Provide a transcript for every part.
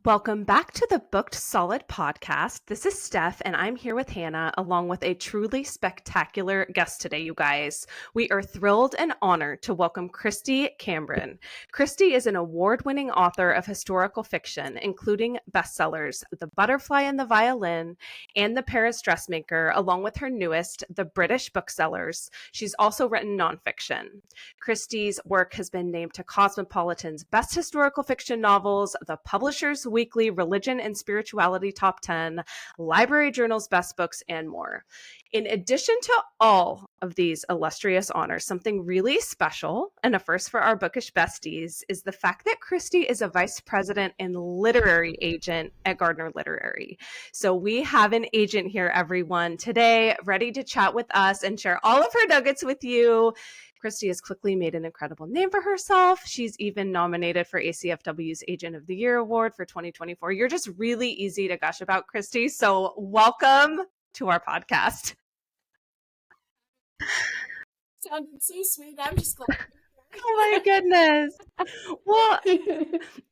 Welcome back to the Booked Solid podcast. This is Steph, and I'm here with Hannah, along with a truly spectacular guest today, you guys. We are thrilled and honored to welcome Kristy Cameron. Kristy is an award-winning author of historical fiction, including bestsellers The Butterfly and the Violin and The Paris Dressmaker, along with her newest, The British Booksellers. She's also written nonfiction. Kristy's work has been named to Cosmopolitan's Best Historical Fiction Novels, the Publishers Weekly Religion and Spirituality Top 10, Library Journal's Best Books, and more. In addition to all of these illustrious honors, something really special and a first for our bookish besties is the fact that Kristy is a vice president and literary agent at Gardner Literary. So we have an agent here, everyone, today ready to chat with us and share all of her nuggets with you. Kristy has quickly made an incredible name for herself. She's even nominated for ACFW's Agent of the Year Award for 2024. You're just really easy to gush about, Kristy. So welcome to our podcast. Sounded so sweet. I'm just glad. Oh my goodness. Well,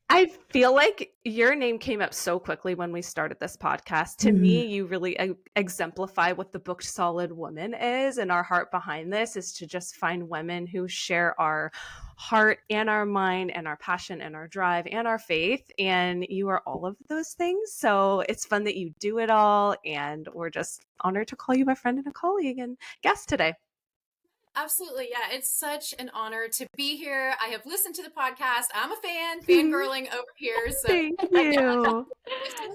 I feel like your name came up so quickly when we started this podcast. To me, you really exemplify what the Booked Solid woman is, and our heart behind this is to just find women who share our heart and our mind and our passion and our drive and our faith, and you are all of those things. So it's fun that you do it all, and we're just honored to call you my friend and a colleague and guest today. Absolutely. Yeah. It's such an honor to be here. I have listened to the podcast. I'm a fan, fangirling over here. So Thank you.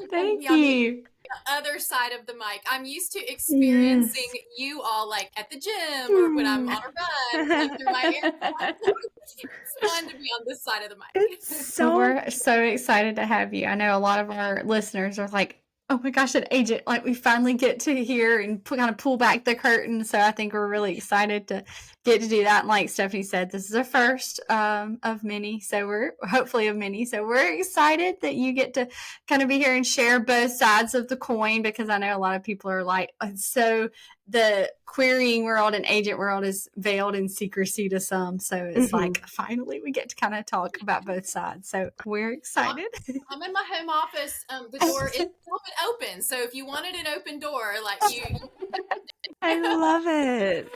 Thank you. The other side of the mic. I'm used to experiencing you all like at the gym or when I'm on a run, like through my AirPods. It's fun to be on this side of the mic. We're so excited to have you. I know a lot of our listeners are like, oh my gosh, an agent, like we finally get to hear and kind of pull back the curtain. So I think we're really excited to get to do that. And like Stephanie said, this is our first of many. So we're hopefully of many. So we're excited that you get to kind of be here and share both sides of the coin, because I know a lot of people are like, so the querying world and agent world is veiled in secrecy to some. So it's like, finally we get to kind of talk about both sides. So we're excited. I'm in my home office. The door is open. So if you wanted an open door, like you. I love it.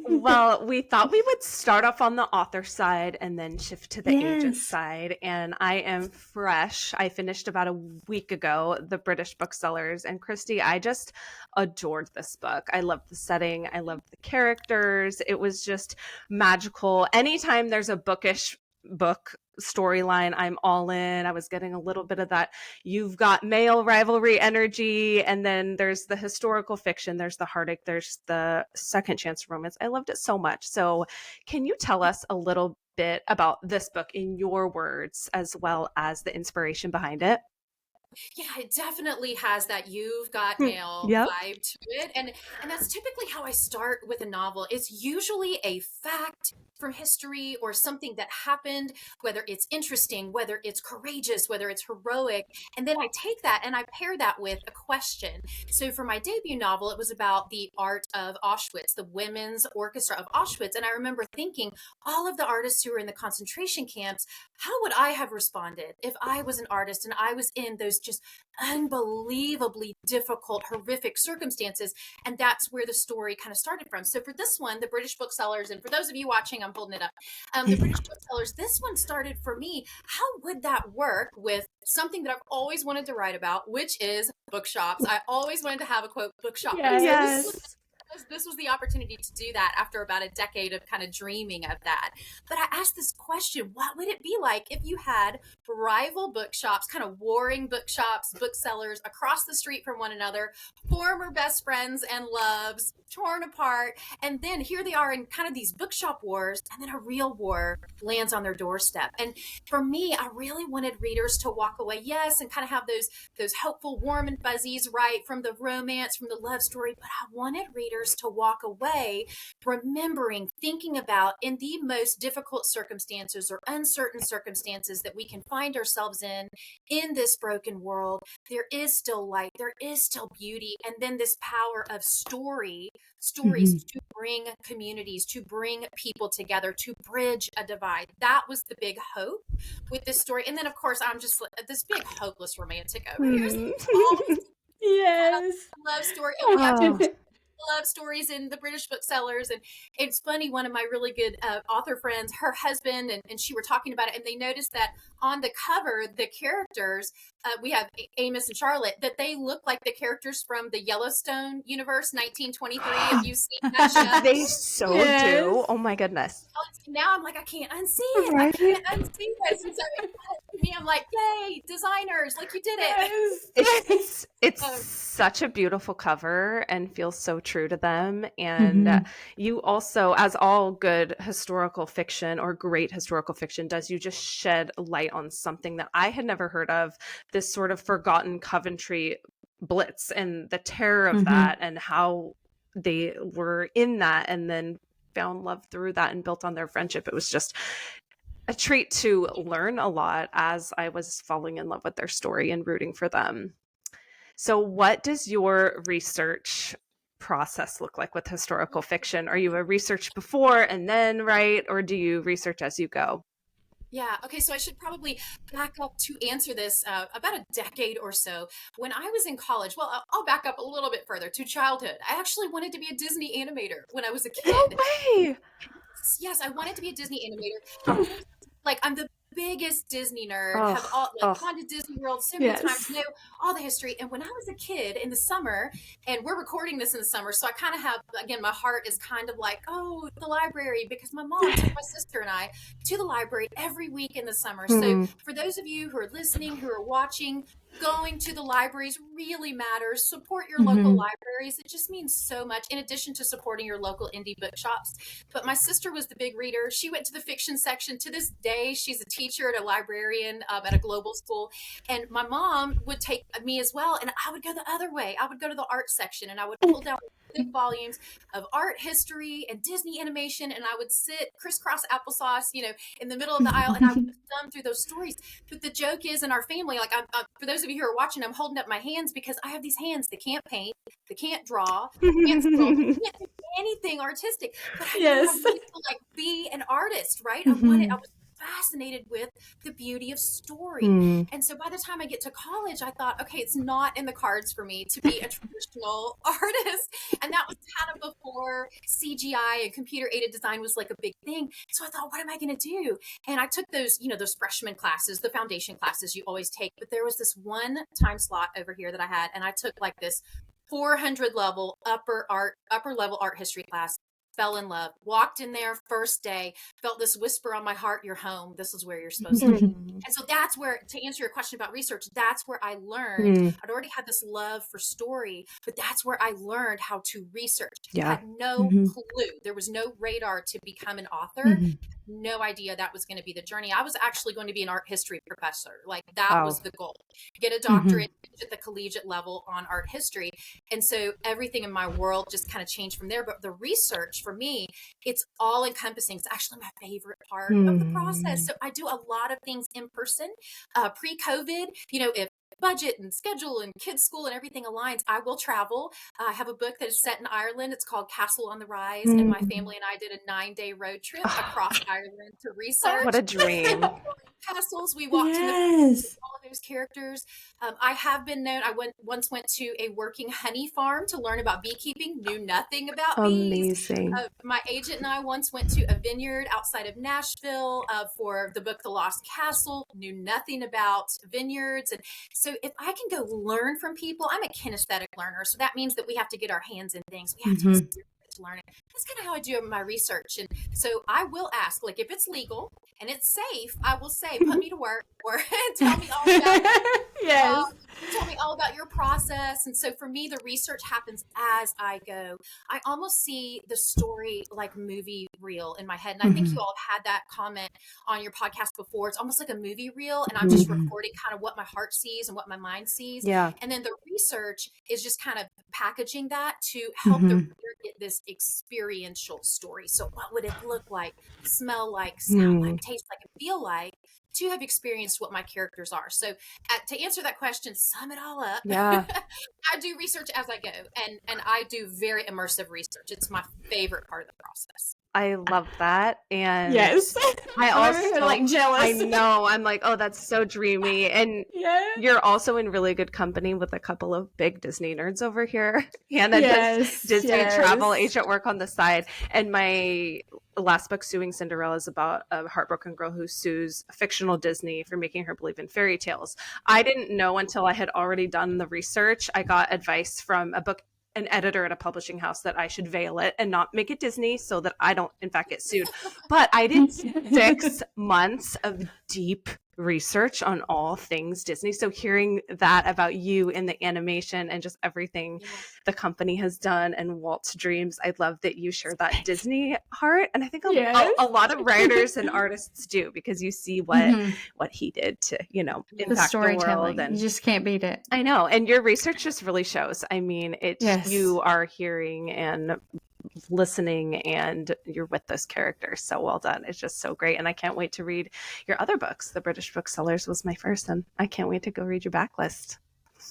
Well, we thought we would start off on the author side and then shift to the agent side. And I am fresh. I finished about a week ago, The British Booksellers. And Kristy, I just adored this book. I loved the setting. I loved the characters. It was just magical. Anytime there's a bookish book storyline, I'm all in. I was getting a little bit of that you've got male rivalry energy, and then there's the historical fiction, there's the heartache, there's the second chance romance. I loved it so much. So can you tell us a little bit about this book in your words, as well as the inspiration behind it? Yeah, it definitely has that you've got mail vibe to it. And that's typically how I start with a novel. It's usually a fact from history or something that happened, whether it's interesting, whether it's courageous, whether it's heroic. And then I take that and I pair that with a question. So for my debut novel, it was about the art of Auschwitz, the women's orchestra of Auschwitz. And I remember thinking, all of the artists who were in the concentration camps, how would I have responded if I was an artist and I was in those just unbelievably difficult, horrific circumstances? And that's where the story kind of started from. So for this one, The British Booksellers, and for those of you watching, I'm holding it up. The British Booksellers, this one started for me. How would that work with something that I've always wanted to write about, which is bookshops? I always wanted to have a quote bookshop. Yes. This was the opportunity to do that after about a decade of kind of dreaming of that. But I asked this question, what would it be like if you had rival bookshops, kind of warring bookshops, booksellers across the street from one another, former best friends and loves, torn apart, and then here they are in kind of these bookshop wars, and then a real war lands on their doorstep. And for me, I really wanted readers to walk away, yes, and kind of have those hopeful, warm and fuzzies, right, from the romance, from the love story, but I wanted readers readers to walk away remembering, thinking about in the most difficult circumstances or uncertain circumstances that we can find ourselves in this broken world, there is still light, there is still beauty. And then this power of stories to bring communities, to bring people together, to bridge a divide. That was the big hope with this story. And then, of course, I'm just this big hopeless romantic over here. Yes. Love story. And we have love stories in the British booksellers. And it's funny, one of my really good author friends, her husband and she were talking about it, and they noticed that on the cover, the characters, we have Amos and Charlotte, that they look like the characters from the Yellowstone universe, 1923. Have you seen that show? They so do. Oh my goodness. Now I'm like, I can't unsee it. Right? I can't unsee this. And so me, I'm like, yay, designers, like you did it. It's such a beautiful cover and feels so true to them. And you also, as all good historical fiction or great historical fiction does, you just shed light on something that I had never heard of, this sort of forgotten Coventry Blitz and the terror of that, and how they were in that and then found love through that and built on their friendship. It was just a treat to learn a lot as I was falling in love with their story and rooting for them. So what does your research process look like with historical fiction? Are you a research before and then write, or do you research as you go? Yeah. Okay. So I should probably back up to answer this about a decade or so. When I was in college, well, I'll back up a little bit further to childhood. I actually wanted to be a Disney animator when I was a kid. No way. Yes, I wanted to be a Disney animator. Like, I'm the biggest Disney nerd, have gone to Disney World so many times, know all the history. And when I was a kid in the summer, and we're recording this in the summer, so I kind of have, again, my heart is kind of like, oh, the library, because my mom took my sister and I to the library every week in the summer. So for those of you who are listening, who are watching, going to the libraries really matters. Support your local libraries. It just means so much, in addition to supporting your local indie bookshops. But my sister was the big reader. She went to the fiction section. To this day, she's a teacher and a librarian at a global school. And my mom would take me as well. And I would go the other way. I would go to the art section and I would pull down big volumes of art history and Disney animation. And I would sit crisscross applesauce, in the middle of the aisle, and I would thumb through those stories. But the joke is, in our family, like, for those of you who are watching, I'm holding up my hands because I have these hands that can't paint, they can't draw, they can't sculpt, they can't do anything artistic. But I wanted to, like, be an artist, right? I was fascinated with the beauty of story. And so by the time I get to college, I thought, okay, it's not in the cards for me to be a traditional artist. And that was kind of before CGI and computer aided design was like a big thing. So I thought, what am I going to do? And I took those, those freshman classes, the foundation classes you always take. But there was this one time slot over here that I had, and I took like this 400 level upper level art history class. Fell in love, walked in there first day, felt this whisper on my heart, you're home. This is where you're supposed to be. And so that's where, to answer your question about research, that's where I learned. I'd already had this love for story, but that's where I learned how to research. I had no clue. There was no radar to become an author. No idea that was going to be the journey. I was actually going to be an art history professor. Like, that was the goal. Get a doctorate at the collegiate level on art history. And so everything in my world just kind of changed from there. But the research, for me, it's all encompassing. It's actually my favorite part of the process. So I do a lot of things in person. Pre-COVID, if budget and schedule and kids' school and everything aligns, I will travel. I have a book that is set in Ireland. It's called Castle on the Rise. And my family and I did a 9-day road trip across Ireland to research. What a dream. Castles. We walked in the all of those characters. I have been known. I once went to a working honey farm to learn about beekeeping. Knew nothing about bees. My agent and I once went to a vineyard outside of Nashville for the book The Lost Castle. Knew nothing about vineyards. And so if I can go learn from people, I'm a kinesthetic learner. So that means that we have to get our hands in things. We have to experience to learn it. That's kind of how I do my research. And so I will ask, like, if it's legal and it's safe, I will say, put me to work or tell me all about it. tell me all about your process. And so for me, the research happens as I go. I almost see the story like movie reel in my head. And I think you all have had that comment on your podcast before. It's almost like a movie reel, and I'm just recording kind of what my heart sees and what my mind sees. Yeah. And then the research is just kind of packaging that to help the reader get this experiential story. So what would it look like, smell like, sound like, taste like, and feel like to have experienced what my characters are? So to answer that question, sum it all up. Yeah. I do research as I go, and I do very immersive research. It's my favorite part of the process. I love that. And yes, I also like jealous. I know. I'm like, oh, that's so dreamy. And you're also in really good company with a couple of big Disney nerds over here. Hannah does Disney travel agent work on the side. And my last book, Suing Cinderella, is about a heartbroken girl who sues fictional Disney for making her believe in fairy tales. I didn't know until I had already done the research. I got advice from an editor at a publishing house that I should veil it and not make it Disney so that I don't, in fact, get sued. But I did 6 months of deep research on all things Disney. So hearing that about you in the animation and just everything the company has done and Walt's dreams, I love that you share that Disney heart. And I think a lot of writers and artists do, because you see what he did to, impact the world. And you just can't beat it. I know. And your research just really shows. I mean, you are hearing and listening, and you're with those characters. So well done. It's just so great. And I can't wait to read your other books. The British Booksellers was my first, and I can't wait to go read your backlist.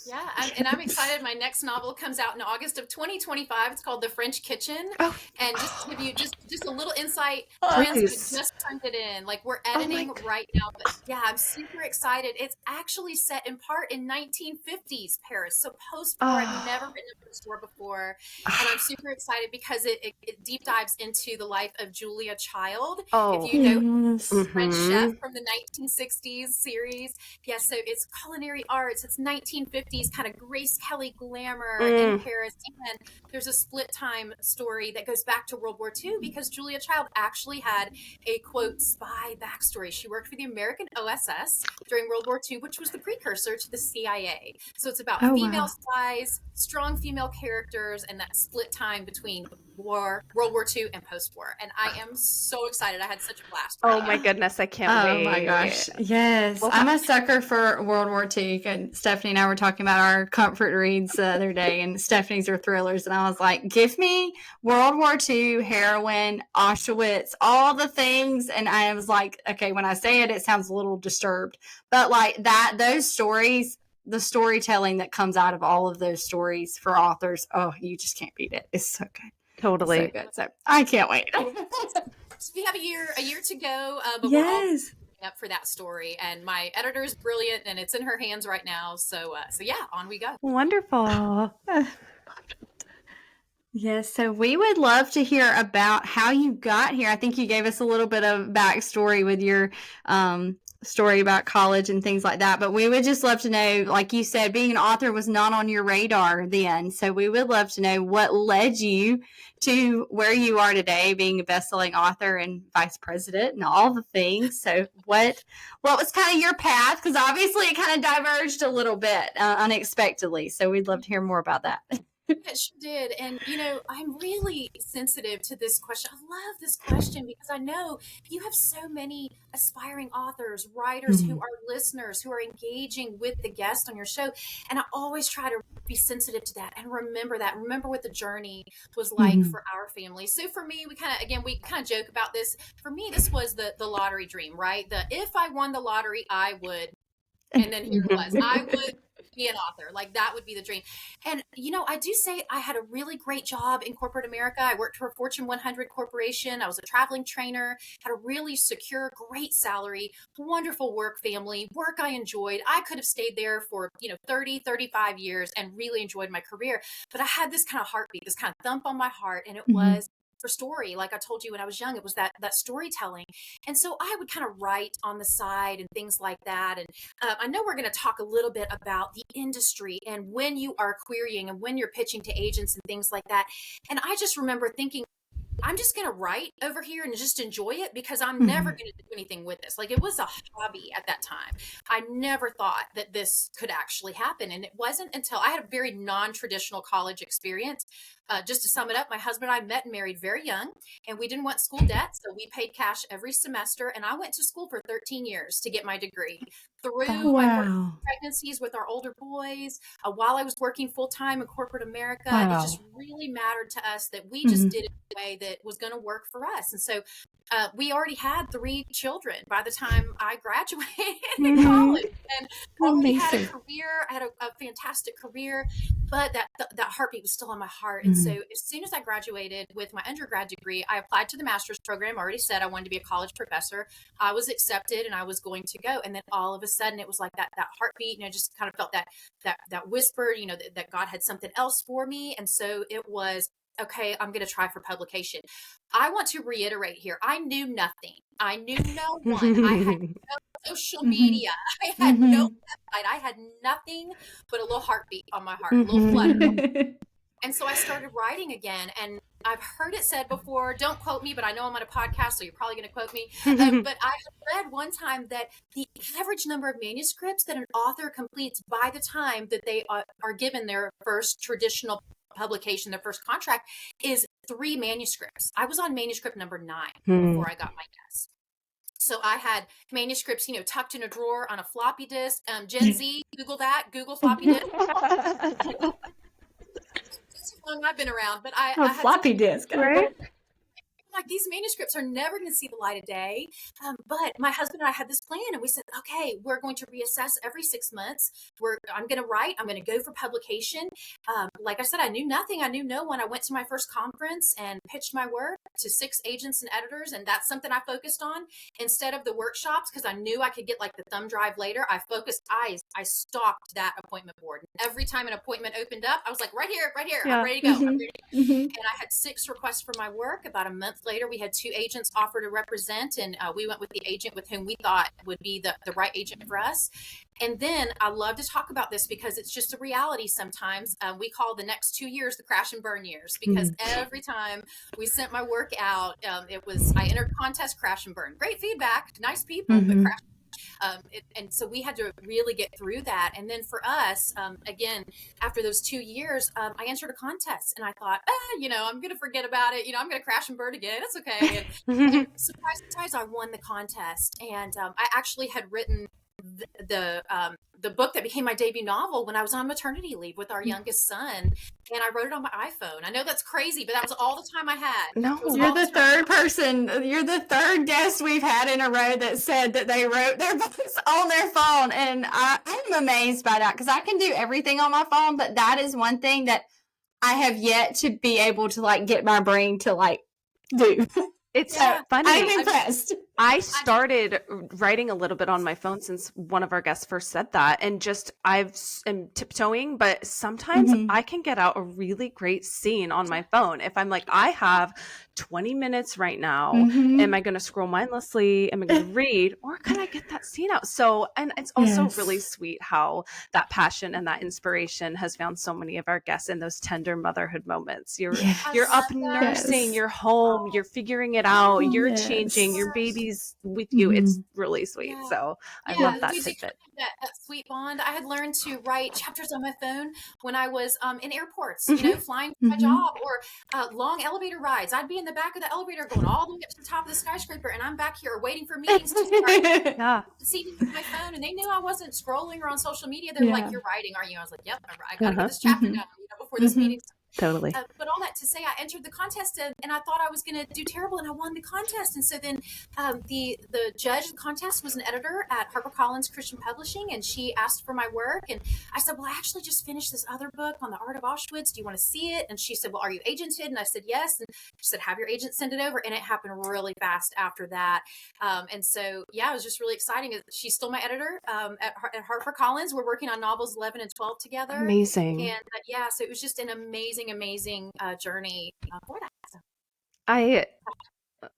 Yeah, and I'm excited. My next novel comes out in August of 2025. It's called The French Kitchen. And just to give you just a little insight, just turned it in. Like, we're editing right now. But yeah, I'm super excited. It's actually set in part in 1950s Paris. So post-war. I've never written a bookstore before. And I'm super excited because it deep dives into the life of Julia Child. If you know, French chef from the 1960s series. Yeah, so it's culinary arts. It's 1950s kind of Grace Kelly glamour in Paris. And there's a split time story that goes back to World War II, because Julia Child actually had a, quote, spy backstory. She worked for the American OSS during World War II, which was the precursor to the CIA. So it's about female spies, strong female characters, and that split time between World War II and post-war. And I am so excited. I had such a blast. My goodness, I can't wait. Oh my gosh. Yes. Well, I'm a sucker for World War II. And Stephanie and I were talking about our comfort reads the other day, and Stephanie's are thrillers. And I was like, give me World War II, heroin, Auschwitz, all the things. And I was like, okay, when I say it, it sounds a little disturbed. But like that, those stories, the storytelling that comes out of all of those stories for authors, you just can't beat it. It's so good. Totally. So good. So I can't wait. So we have a year to go, but we're all up for that story, and my editor is brilliant, and it's in her hands right now. So yeah, on we go. Wonderful. Yes, so we would love to hear about how you got here. I think you gave us a little bit of backstory with your story about college and things like that, but we would just love to know, like you said, being an author was not on your radar then. So we would love to know what led you to where you are today, being a best-selling author and vice president and all the things. So what was kind of your path? Because obviously it kind of diverged a little bit unexpectedly. So we'd love to hear more about that. It sure did. And, I'm really sensitive to this question. I love this question because I know you have so many aspiring authors, writers who are listeners, who are engaging with the guest on your show. And I always try to be sensitive to that and remember that. Remember what the journey was like for our family. So for me, we kind of joke about this. For me, this was the lottery dream, right? If I won the lottery, I would. And then here it was. I would be an author. Like, that would be the dream. And, I do say I had a really great job in corporate America. I worked for a Fortune 100 corporation. I was a traveling trainer, had a really secure, great salary, wonderful work family, work I enjoyed. I could have stayed there for, 30, 35 years and really enjoyed my career. But I had this kind of heartbeat, this kind of thump on my heart. And it was for story. Like I told you when I was young, it was that storytelling. And so I would kind of write on the side and things like that. And I know we're going to talk a little bit about the industry and when you are querying and when you're pitching to agents and things like that. And I just remember thinking, I'm just going to write over here and just enjoy it because I'm never going to do anything with this. Like, it was a hobby at that time. I never thought that this could actually happen. And it wasn't until I had a very non-traditional college experience. Just to sum it up, my husband and I met and married very young, and we didn't want school debt. So we paid cash every semester. And I went to school for 13 years to get my degree. Through I worked pregnancies with our older boys, while I was working full-time in corporate America. It just really mattered to us that we just did it in a way that was going to work for us. And so we already had 3 children by the time I graduated in college, and already had a career. I had a fantastic career, but that heartbeat was still on my heart. And so as soon as I graduated with my undergrad degree, I applied to the master's program. I already said I wanted to be a college professor. I was accepted and I was going to go. And then all of a sudden it was like that heartbeat, and I just kind of felt that whisper, that God had something else for me. And so it was, okay, I'm going to try for publication. I want to reiterate here, I knew nothing. I knew no one. I had no social media. I had no website. I had nothing but a little heartbeat on my heart, a little flutter. And so I started writing again. And I've heard it said before, don't quote me, but I know I'm on a podcast, so you're probably going to quote me. But I read one time that the average number of manuscripts that an author completes by the time that they are given their first traditional publication, their first contract, is 3 manuscripts. I was on manuscript number 9 before I got my yes. So I had manuscripts, tucked in a drawer on a floppy disk. Gen Z, Google that, Google floppy disk. That's how long I've been around, but I had floppy disk, right? Like, these manuscripts are never going to see the light of day. But my husband and I had this plan, and we said, okay, we're going to reassess every 6 months. I'm going to write. I'm going to go for publication. Like I said, I knew nothing. I knew no one. I went to my first conference and pitched my work to 6 agents and editors. And that's something I focused on instead of the workshops, because I knew I could get like the thumb drive later. I stalked that appointment board. And every time an appointment opened up, I was like, right here, Yeah. I'm ready to go. I'm ready to go. And I had 6 requests for my work. About a month later, we had 2 agents offer to represent, and we went with the agent with whom we thought would be the right agent for us. And then I love to talk about this because it's just a reality sometimes. We call the next 2 years the crash and burn years, because every time we sent my work out, I entered contest, crash and burn. Great feedback, nice people, but crash. And so we had to really get through that. And then for us, again, after those 2 years, I entered a contest, and I thought, I'm going to forget about it. I'm going to crash and burn again. It's okay. And surprise, surprise, I won the contest. And I actually had written the book that became my debut novel when I was on maternity leave with our youngest son, and I wrote it on my iPhone. I know that's crazy, but that was all the time I had. No, you're the third person. You're the third guest we've had in a row that said that they wrote their books on their phone, and I'm amazed by that, because I can do everything on my phone, but that is one thing that I have yet to be able to get my brain to do. It's funny. I'm impressed. I started writing a little bit on my phone since one of our guests first said that, and I'm tiptoeing, but sometimes I can get out a really great scene on my phone. If I'm like, I have 20 minutes right now, am I going to scroll mindlessly? Am I going to read, or can I get that scene out? So, and it's also really sweet how that passion and that inspiration has found so many of our guests in those tender motherhood moments. You're up nursing, you're home, you're figuring it out, you're changing, your baby's with you. It's really sweet. So I love that tidbit. That sweet bond. I had learned to write chapters on my phone when I was in airports, flying to my job, or long elevator rides. I'd be in the back of the elevator going all the way up to the top of the skyscraper, and I'm back here waiting for meetings to start. Seeing my phone, and they knew I wasn't scrolling or on social media. They were like, "You're writing, aren't you?" I was like, "Yep, I gotta get this chapter done before this meeting." Totally. But all that to say, I entered the contest, and I thought I was going to do terrible, and I won the contest. And so then the judge of the contest was an editor at HarperCollins Christian Publishing, and she asked for my work. And I said, well, I actually just finished this other book on the art of Auschwitz. Do you want to see it? And she said, well, are you agented? And I said, yes. And she said, have your agent send it over. And it happened really fast after that. And so, it was just really exciting. She's still my editor at HarperCollins. We're working on novels 11 and 12 together. Amazing. And so it was just an amazing journey for that.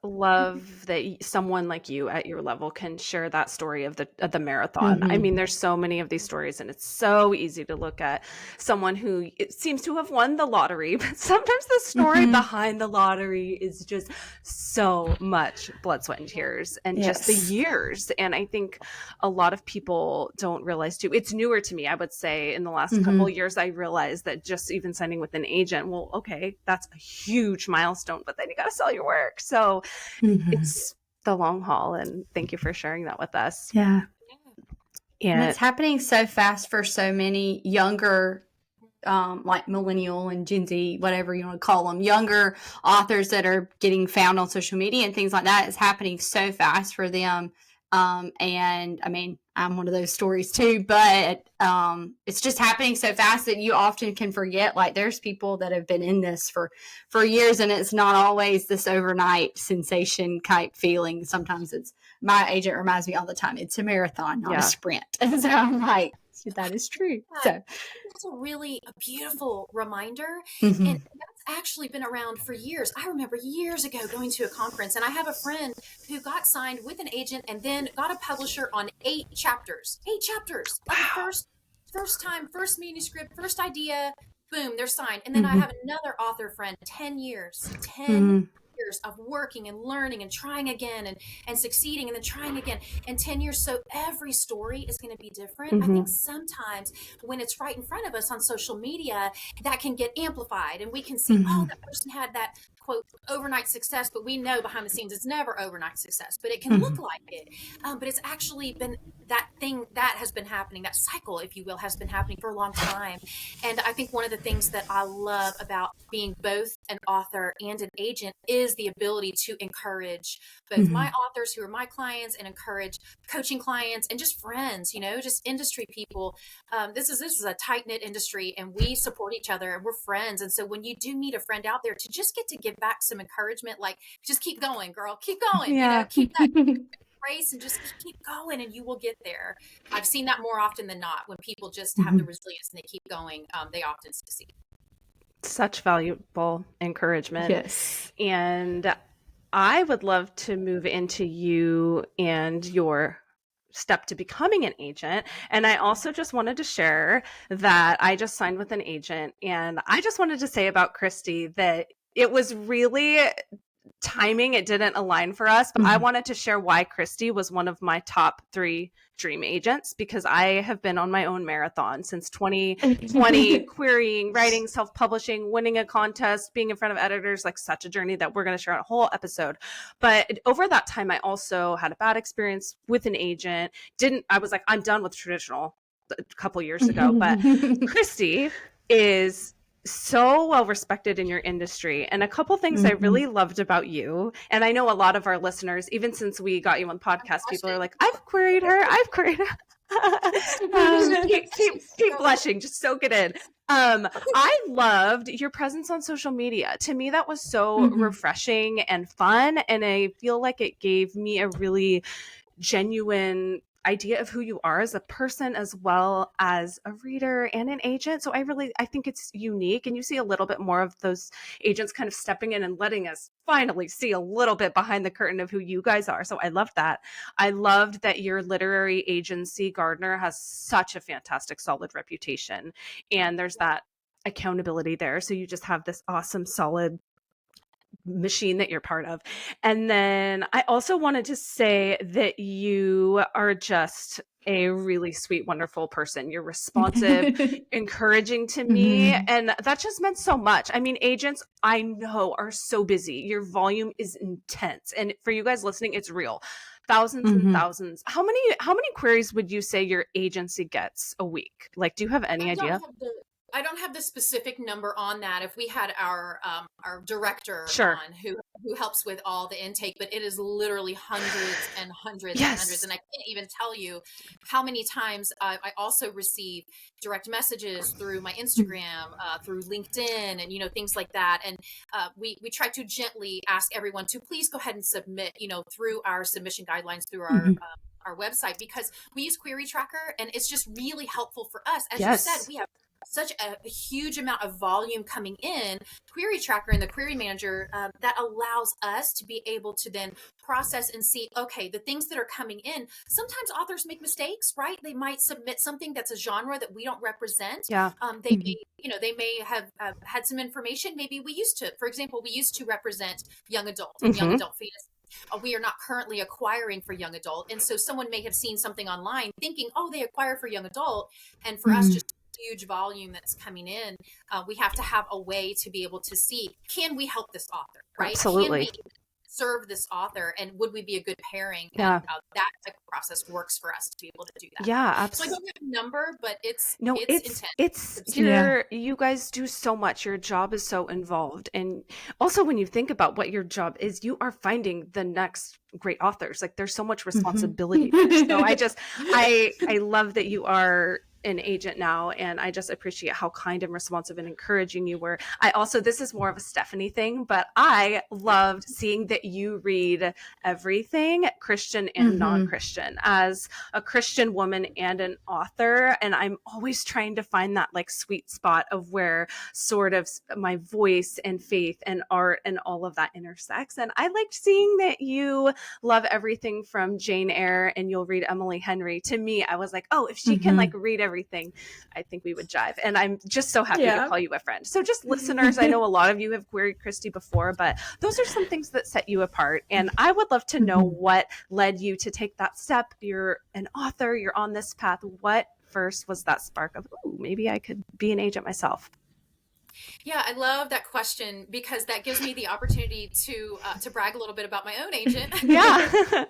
love that someone like you at your level can share that story of the marathon. I mean, there's so many of these stories, and it's so easy to look at someone who it seems to have won the lottery, but sometimes the story behind the lottery is just so much blood, sweat, and tears, and just the years. And I think a lot of people don't realize too. It's newer to me, I would say. In the last couple of years, I realized that just even signing with an agent, well, okay, that's a huge milestone, but then you got to sell your work. So it's the long haul, and thank you for sharing that with us. Yeah. And it's happening so fast for so many younger, like millennial and Gen Z, whatever you want to call them, younger authors that are getting found on social media and things like that. It's happening so fast for them. And I mean, I'm one of those stories too, but it's just happening so fast that you often can forget, like there's people that have been in this for years, and it's not always this overnight sensation type feeling. Sometimes it's, my agent reminds me all the time, it's a marathon, not a sprint. And so I'm like, that is true. So it's a beautiful reminder. And that's actually been around for years. I remember years ago going to a conference, and I have a friend who got signed with an agent and then got a publisher on 8 chapters. 8 chapters. Like first time, first manuscript, first idea, boom, they're signed. And then I have another author friend, 10 years of working and learning and trying again and succeeding and then trying again, and 10 years. So every story is going to be different. I think sometimes when it's right in front of us on social media, that can get amplified, and we can see, oh, that person had that quote overnight success, but we know behind the scenes it's never overnight success, but it can look like it. But it's actually been that thing that has been happening, that cycle, if you will, has been happening for a long time. And I think one of the things that I love about being both an author and an agent is the ability to encourage both my authors who are my clients and encourage coaching clients and just friends, just industry people. This is a tight-knit industry, and we support each other, and we're friends. And so when you do meet a friend out there, to just get to give back some encouragement, like, just keep going, girl, keep going, keep that race and just keep going, and you will get there. I've seen that more often than not. When people just have the resilience and they keep going, they often succeed. Such valuable encouragement. Yes. And I would love to move into you and your step to becoming an agent. And I also just wanted to share that I just signed with an agent, and I just wanted to say about Kristy that it was really timing. It didn't align for us, but I wanted to share why Kristy was one of my top 3 dream agents, because I have been on my own marathon since 2020, querying, writing, self-publishing, winning a contest, being in front of editors, like such a journey that we're going to share on a whole episode. But over that time, I also had a bad experience with an agent. I was like, I'm done with traditional a couple years ago, but Kristy is so well respected in your industry. And a couple things I really loved about you, and I know a lot of our listeners, even since we got you on the podcast, people are like, I've queried her. Keep blushing, just soak it in. I loved your presence on social media. To me, that was so refreshing and fun. And I feel like it gave me a really genuine idea of who you are as a person, as well as a reader and an agent. So I think it's unique, and you see a little bit more of those agents kind of stepping in and letting us finally see a little bit behind the curtain of who you guys are. So I loved that. I loved that your literary agency, Gardner, has such a fantastic, solid reputation, and there's that accountability there. So you just have this awesome, solid machine that you're part of. And then I also wanted to say that you are just a really sweet, wonderful person. You're responsive, encouraging to me. And that just meant so much. I mean, agents, I know, are so busy. Your volume is intense. And for you guys listening, it's real. Thousands and thousands. How many queries would you say your agency gets a week? Like, do you have any idea? I don't have the specific number on that. If we had our director on who helps with all the intake, but it is literally hundreds and hundreds and hundreds. And I can't even tell you how many times I also receive direct messages through my Instagram, through LinkedIn, and things like that. And we try to gently ask everyone to please go ahead and submit, through our submission guidelines through our website, because we use Query Tracker, and it's just really helpful for us. As you said, we have such a huge amount of volume coming in, Query Tracker and the Query Manager, that allows us to be able to then process and see, okay, the things that are coming in, sometimes authors make mistakes, right? They might submit something that's a genre that we don't represent. Yeah. They may, they may have had some information. Maybe we used to, for example, we used to represent young adult and young adult fetus. We are not currently acquiring for young adult. And so someone may have seen something online thinking, oh, they acquire for young adult. And for us, just huge volume that's coming in, we have to have a way to be able to see, can we help this author, right? Absolutely. Can we serve this author, and would we be a good pairing? Yeah. And that type of process works for us to be able to do that. Yeah, absolutely. So I don't have a number, but it's intense. You guys do so much. Your job is so involved. And also when you think about what your job is, you are finding the next great authors. Like there's so much responsibility there. So I love that you are an agent now, and I just appreciate how kind and responsive and encouraging you were. This is more of a Stephanie thing, but I loved seeing that you read everything, Christian and non-Christian, as a Christian woman and an author. And I'm always trying to find that like sweet spot of where sort of my voice and faith and art and all of that intersects. And I liked seeing that you love everything from Jane Eyre and you'll read Emily Henry. To me, I was like, oh, if she can like read everything, I think we would jive. And I'm just so happy to call you a friend. So just listeners, I know a lot of you have queried Kristy before, but those are some things that set you apart. And I would love to know what led you to take that step. You're an author, you're on this path. What first was that spark of, oh, maybe I could be an agent myself? Yeah, I love that question because that gives me the opportunity to brag a little bit about my own agent. Yeah.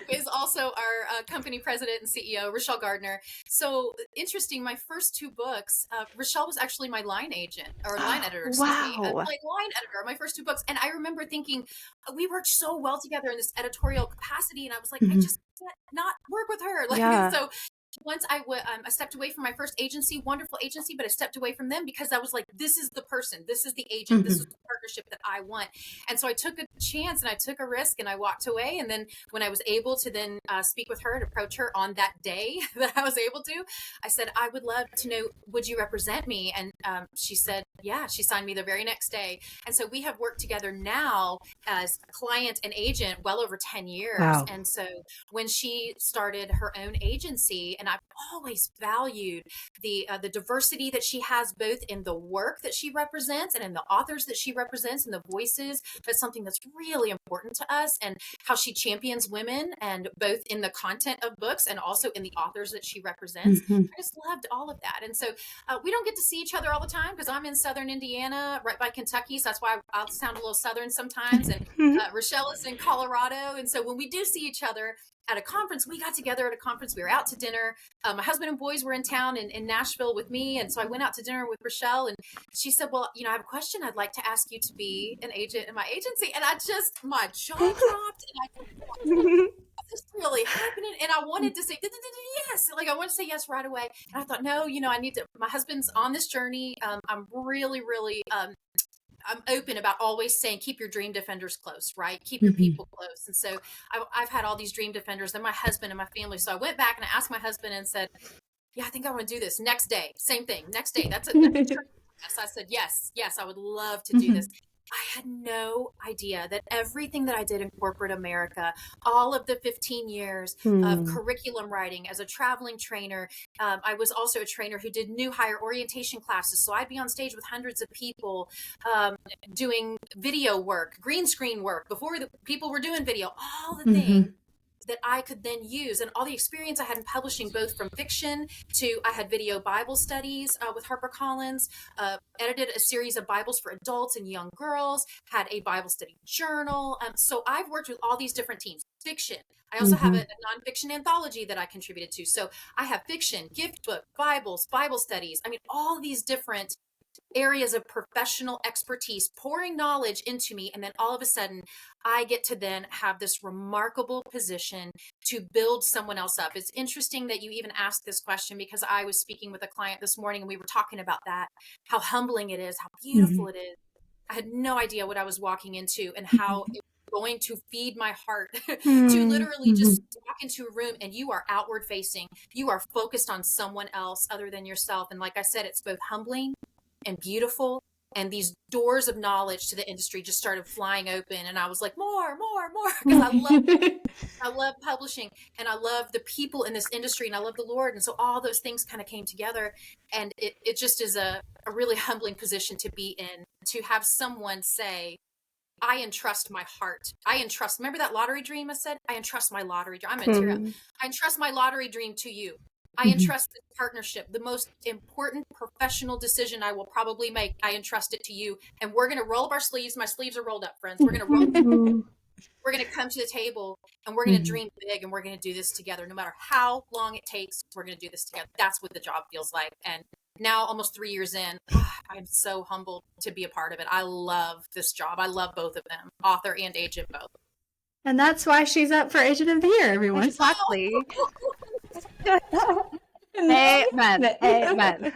Is also our company president and CEO, Rochelle Gardner. So interesting, my first two books, Rochelle was actually my line agent or line editor, excuse me, line editor, my first two books. And I remember thinking, we worked so well together in this editorial capacity. And I was like, I just can't not work with her. So once I stepped away from my first agency, wonderful agency, but I stepped away from them because I was like, this is the person, this is the agent, this is the partnership that I want. And so I took a chance and I took a risk and I walked away. And then when I was able to then speak with her and approach her on that day that I was able to, I said, I would love to know, would you represent me? And she said, yeah, she signed me the very next day. And so we have worked together now as client and agent well over 10 years. Wow. And so when she started her own agency, and I've always valued the diversity that she has, both in the work that she represents and in the authors that she represents and the voices. That's something that's really important to us, and how she champions women, and both in the content of books and also in the authors that she represents. I just loved all of that. And so we don't get to see each other all the time because I'm in Southern Indiana, right by Kentucky. So that's why I'll sound a little Southern sometimes. And Rochelle is in Colorado. And so when we do see each other, at a conference, we got together at a conference. We were out to dinner. My husband and boys were in town in Nashville with me. And so I went out to dinner with Rochelle, and she said, well, I have a question. I'd like to ask you to be an agent in my agency. And my jaw dropped, and I thought, is this really happening? And I wanted to say yes. Like I wanted to say yes right away. And I thought, no, I need to, my husband's on this journey. I'm really, really, I'm open about always saying, keep your dream defenders close, right? Keep your people close. And so I've had all these dream defenders, and my husband and my family. So I went back and I asked my husband and said, yeah, I think I want to do this. Next day, same thing. Next day, that's a so I said, yes, I would love to do this. I had no idea that everything that I did in corporate America, all of the 15 years of curriculum writing as a traveling trainer, I was also a trainer who did new hire orientation classes. So I'd be on stage with hundreds of people doing video work, green screen work, before the people were doing video, all the things that I could then use, and all the experience I had in publishing, both from fiction to I had video Bible studies with HarperCollins, edited a series of Bibles for adults and young girls, had a Bible study journal. So I've worked with all these different teams. Fiction. I also have a nonfiction anthology that I contributed to. So I have fiction, gift book, Bibles, Bible studies. I mean, all these different areas of professional expertise pouring knowledge into me. And then all of a sudden I get to then have this remarkable position to build someone else up. It's interesting that you even asked this question, because I was speaking with a client this morning and we were talking about that, how humbling it is, how beautiful it is. I had no idea what I was walking into and how it was going to feed my heart to Mm-hmm. literally just walk into a room and you are outward facing. You are focused on someone else other than yourself. And like I said, it's both humbling and beautiful. And these doors of knowledge to the industry just started flying open. And I was like, more, because I love publishing and I love the people in this industry and I love the Lord. And so all those things kind of came together, and it just is a really humbling position to be in, to have someone say, I entrust my heart. Remember that lottery dream I said? I entrust my lottery dream. I'm going to tear up. I entrust my lottery dream to you. I entrust this partnership, the most important professional decision I will probably make. I entrust it to you. And we're going to roll up our sleeves. My sleeves are rolled up, friends. We're going to roll. We're going to come to the table and we're going to dream big, and we're going to do this together. No matter how long it takes, we're going to do this together. That's what the job feels like. And now, almost 3 years in, I'm so humbled to be a part of it. I love this job. I love both of them, author and agent both. And that's why she's up for Agent of the Year, everyone. Exactly. Amen. Amen.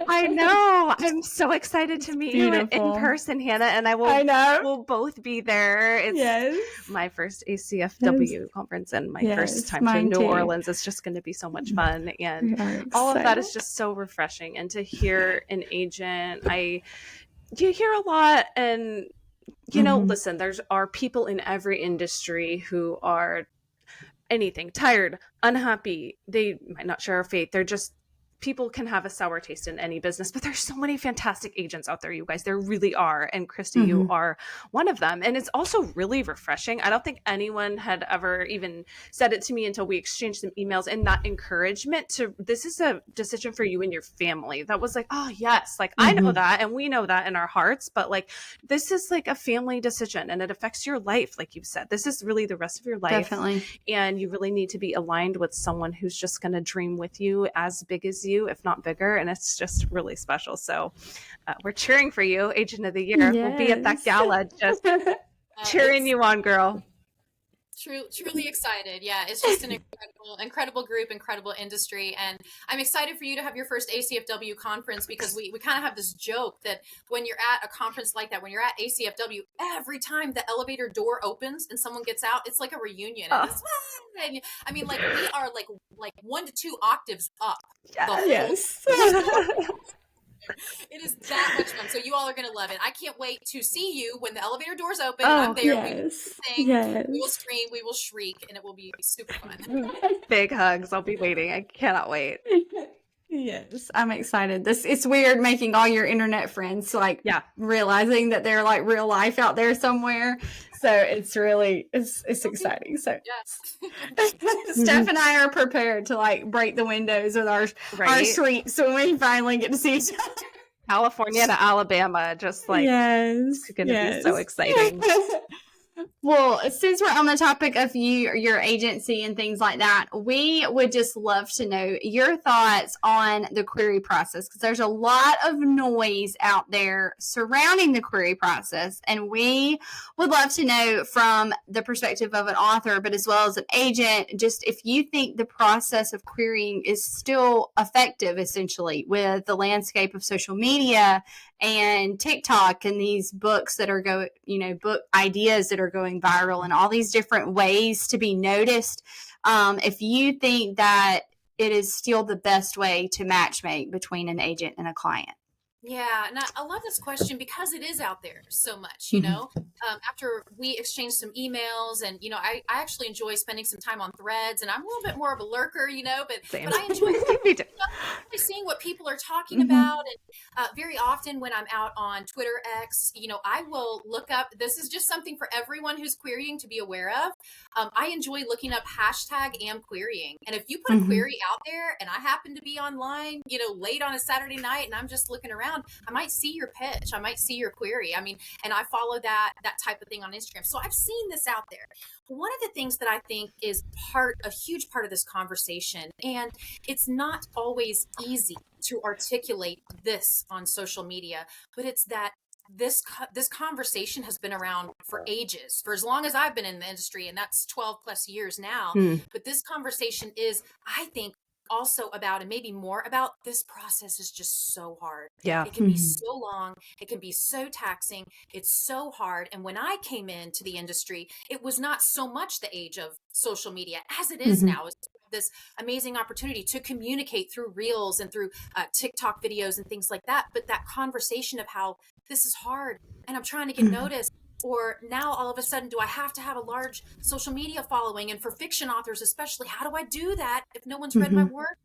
I know. I'm so excited to meet you in person, Hannah, and we'll both be there. It's my first ACFW conference and my first time to New Orleans. It's just going to be so much fun, and all of that is just so refreshing. And to hear an agent, you hear a lot, and you know, listen, there are people in every industry who are anything, tired, unhappy. They might not share our faith. They're just, people can have a sour taste in any business, but there's so many fantastic agents out there, you guys. There really are. And Kristy, you are one of them. And it's also really refreshing. I don't think anyone had ever even said it to me until we exchanged some emails, and that encouragement to, this is a decision for you and your family. That was like, oh yes, like I know that, and we know that in our hearts, but like, this is like a family decision and it affects your life. Like you said, this is really the rest of your life. Definitely. And you really need to be aligned with someone who's just going to dream with you as big as you, if not bigger, and it's just really special. So we're cheering for you, Agent of the Year. We'll be at that gala just cheering you on, girl. Truly excited. Yeah, it's just an incredible group, incredible industry. And I'm excited for you to have your first ACFW conference, because we kind of have this joke that when you're at a conference like that, when you're at ACFW, every time the elevator door opens and someone gets out, it's like a reunion. And and, I mean, like, we are like 1 to 2 octaves up. Yes. It is that much fun. So you all are going to love it. I can't wait to see you when the elevator doors open. I'm there. We will sing, we will scream, we will shriek, and it will be super fun. Big hugs. I'll be waiting. I cannot wait. Yes, I'm excited. It's weird making all your internet friends, like realizing that they're like real life out there somewhere. So it's really, it's exciting. So Steph and I are prepared to like break the windows with our suites when we finally get to see each other. California to Alabama, just like, it's going to be so exciting. Well, since we're on the topic of your agency and things like that, we would just love to know your thoughts on the query process, because there's a lot of noise out there surrounding the query process. And we would love to know from the perspective of an author, but as well as an agent, just if you think the process of querying is still effective, essentially, with the landscape of social media and TikTok and these books that are book ideas that are going viral and all these different ways to be noticed. If you think that it is still the best way to matchmake between an agent and a client. Yeah, and I love this question because it is out there so much, you know. After we exchanged some emails, and you know, I actually enjoy spending some time on Threads, and I'm a little bit more of a lurker, you know, but I enjoy seeing what people are talking about. And very often when I'm out on Twitter X, you know, I will look up, this is just something for everyone who's querying to be aware of. I enjoy looking up #amquerying. And if you put a query out there and I happen to be online, you know, late on a Saturday night and I'm just looking around, I might see your pitch. I might see your query. I mean, and I follow that type of thing on Instagram. So I've seen this out there. One of the things that I think is a huge part of this conversation, and it's not always easy to articulate this on social media, but it's that this conversation has been around for ages, for as long as I've been in the industry, and that's 12 plus years now. But this conversation is, I think, also about, and maybe more about, this process is just so hard. Yeah. It can be so long. It can be so taxing. It's so hard. And when I came into the industry, it was not so much the age of social media as it is now. It's this amazing opportunity to communicate through reels and through TikTok videos and things like that. But that conversation of how this is hard and I'm trying to get noticed, or now all of a sudden, do I have to have a large social media following? And for fiction authors, especially, how do I do that if no one's read my work?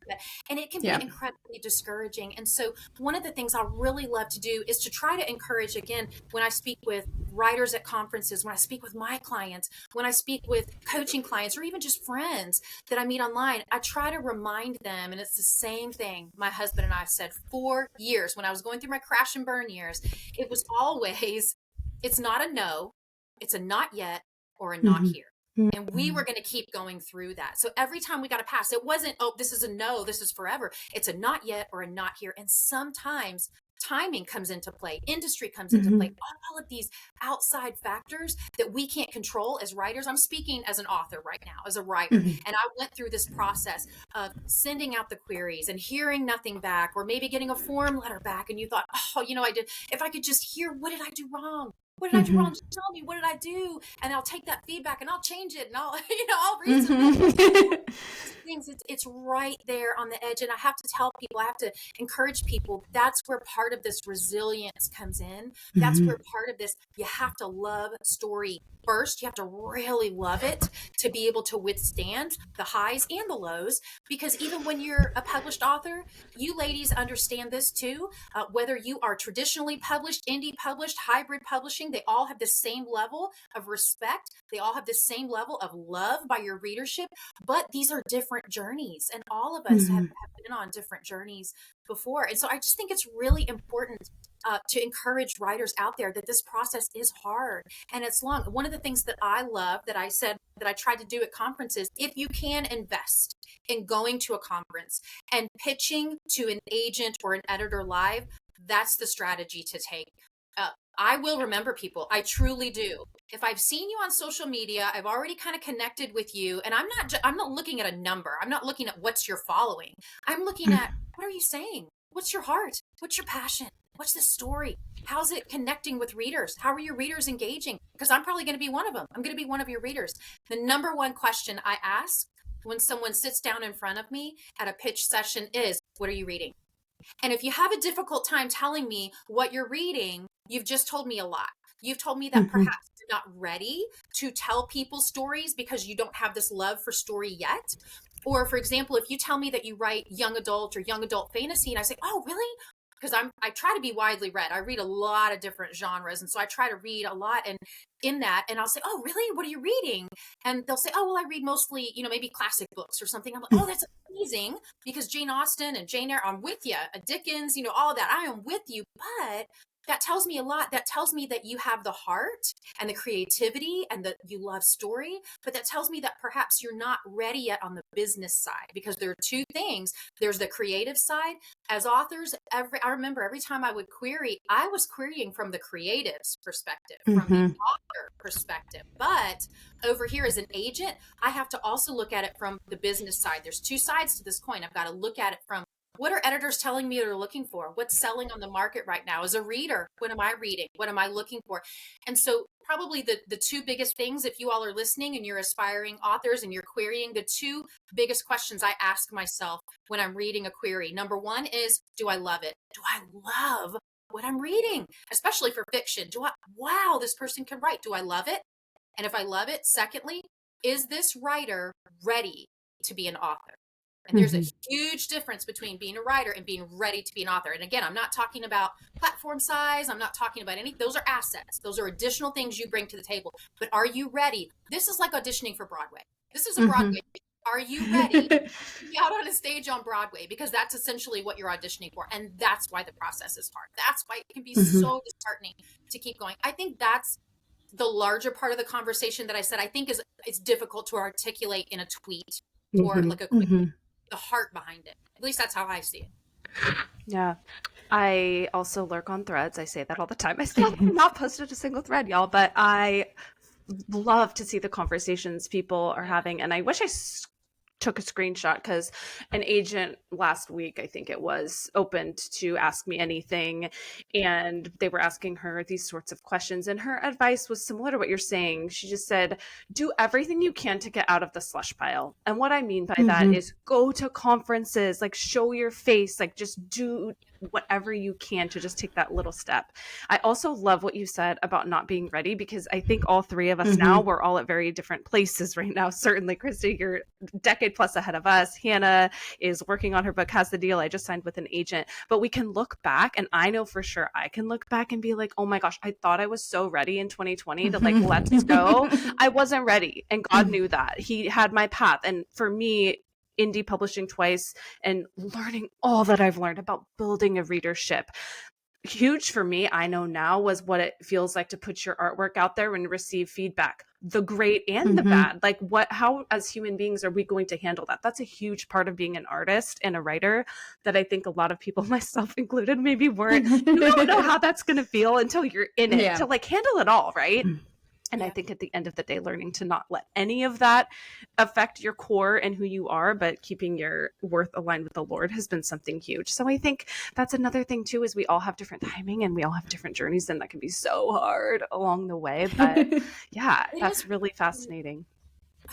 And it can be incredibly discouraging. And so one of the things I really love to do is to try to encourage, again, when I speak with writers at conferences, when I speak with my clients, when I speak with coaching clients, or even just friends that I meet online, I try to remind them, and it's the same thing my husband and I said for years when I was going through my crash and burn years. It was always, it's not a no, it's a not yet or a not here. And we were going to keep going through that. So every time we got a pass, it wasn't, oh, this is a no, this is forever. It's a not yet or a not here. And sometimes timing comes into play, industry comes into play, all of these outside factors that we can't control as writers. I'm speaking as an author right now, as a writer. And I went through this process of sending out the queries and hearing nothing back, or maybe getting a form letter back. And you thought, oh, I did, if I could just hear, what did I do wrong? What did I do wrong? Just tell me, what did I do? And I'll take that feedback and I'll change it, and I'll, I'll read things. It's right there on the edge. And I have to tell people, I have to encourage people, that's where part of this resilience comes in. That's where part of this, you have to love story first. You have to really love it to be able to withstand the highs and the lows, because even when you're a published author, you ladies understand this too. Whether you are traditionally published, indie published, hybrid publishing, they all have the same level of respect. They all have the same level of love by your readership, but these are different journeys, and all of us have been on different journeys before. And so I just think it's really important to encourage writers out there that this process is hard and it's long. One of the things that I love, that I said that I try to do at conferences, if you can invest in going to a conference and pitching to an agent or an editor live, that's the strategy to take. I will remember people. I truly do. If I've seen you on social media, I've already kind of connected with you, and I'm not looking at a number. I'm not looking at what's your following. I'm looking at, what are you saying? What's your heart? What's your passion? What's the story? How's it connecting with readers? How are your readers engaging? Because I'm probably going to be one of them. I'm going to be one of your readers. The number one question I ask when someone sits down in front of me at a pitch session is, what are you reading? And if you have a difficult time telling me what you're reading, you've just told me a lot. You've told me that perhaps you're not ready to tell people stories because you don't have this love for story yet. Or for example, if you tell me that you write young adult or young adult fantasy, and I say, oh, really? Because I try to be widely read. I read a lot of different genres. And so I try to read a lot. And in that, and I'll say, oh, really? What are you reading? And they'll say, oh, well, I read mostly, maybe classic books or something. I'm like, oh, that's amazing. Because Jane Austen and Jane Eyre, I'm with you. Dickens, all of that. I am with you. But that tells me a lot. That tells me that you have the heart and the creativity and that you love story. But that tells me that perhaps you're not ready yet on the business side, because there are two things. There's the creative side. As authors, I remember every time I would query, I was querying from the creative's perspective, from the author perspective. But over here as an agent, I have to also look at it from the business side. There's two sides to this coin. I've got to look at it from, what are editors telling me they're looking for? What's selling on the market right now? As a reader, what am I reading? What am I looking for? And so probably the two biggest things, if you all are listening and you're aspiring authors and you're querying, the two biggest questions I ask myself when I'm reading a query. Number one is, do I love it? Do I love what I'm reading? Especially for fiction. Wow, this person can write. Do I love it? And if I love it, secondly, is this writer ready to be an author? And there's a huge difference between being a writer and being ready to be an author. And again, I'm not talking about platform size. I'm not talking about those are assets. Those are additional things you bring to the table. But are you ready? This is like auditioning for Broadway. This is a Broadway. Are you ready to be out on a stage on Broadway? Because that's essentially what you're auditioning for. And that's why the process is hard. That's why it can be so disheartening to keep going. I think that's the larger part of the conversation that I said, I think it's difficult to articulate in a tweet or like a quick the heart behind it. At least that's how I see it. Yeah. I also lurk on threads. I say that all the time. I still have not posted a single thread, y'all, but I love to see the conversations people are having. And I wish I took a screenshot because an agent last week, I think it was, opened to ask me anything. And they were asking her these sorts of questions. And her advice was similar to what you're saying. She just said, do everything you can to get out of the slush pile. And what I mean by that is go to conferences, like show your face, like just do whatever you can to just take that little step. I also love what you said about not being ready, because I think all three of us now, we're all at very different places right now. Certainly, Kristy, you're a decade plus ahead of us. Hannah is working on her book, has the deal. I just signed with an agent. But we can look back, and I know for sure I can look back and be like, oh my gosh, I thought I was so ready in 2020 to like, let's go. I wasn't ready. And God knew that. He had my path. And for me, indie publishing twice and learning all that I've learned about building a readership. Huge for me, I know now, was what it feels like to put your artwork out there and receive feedback, the great and the bad. Like how as human beings are we going to handle that? That's a huge part of being an artist and a writer that I think a lot of people, myself included, maybe weren't. You don't know how that's going to feel until you're in it to like handle it all, right? And I think at the end of the day, learning to not let any of that affect your core and who you are, but keeping your worth aligned with the Lord has been something huge. So I think that's another thing too, is we all have different timing and we all have different journeys, and that can be so hard along the way. But yeah, that's really fascinating.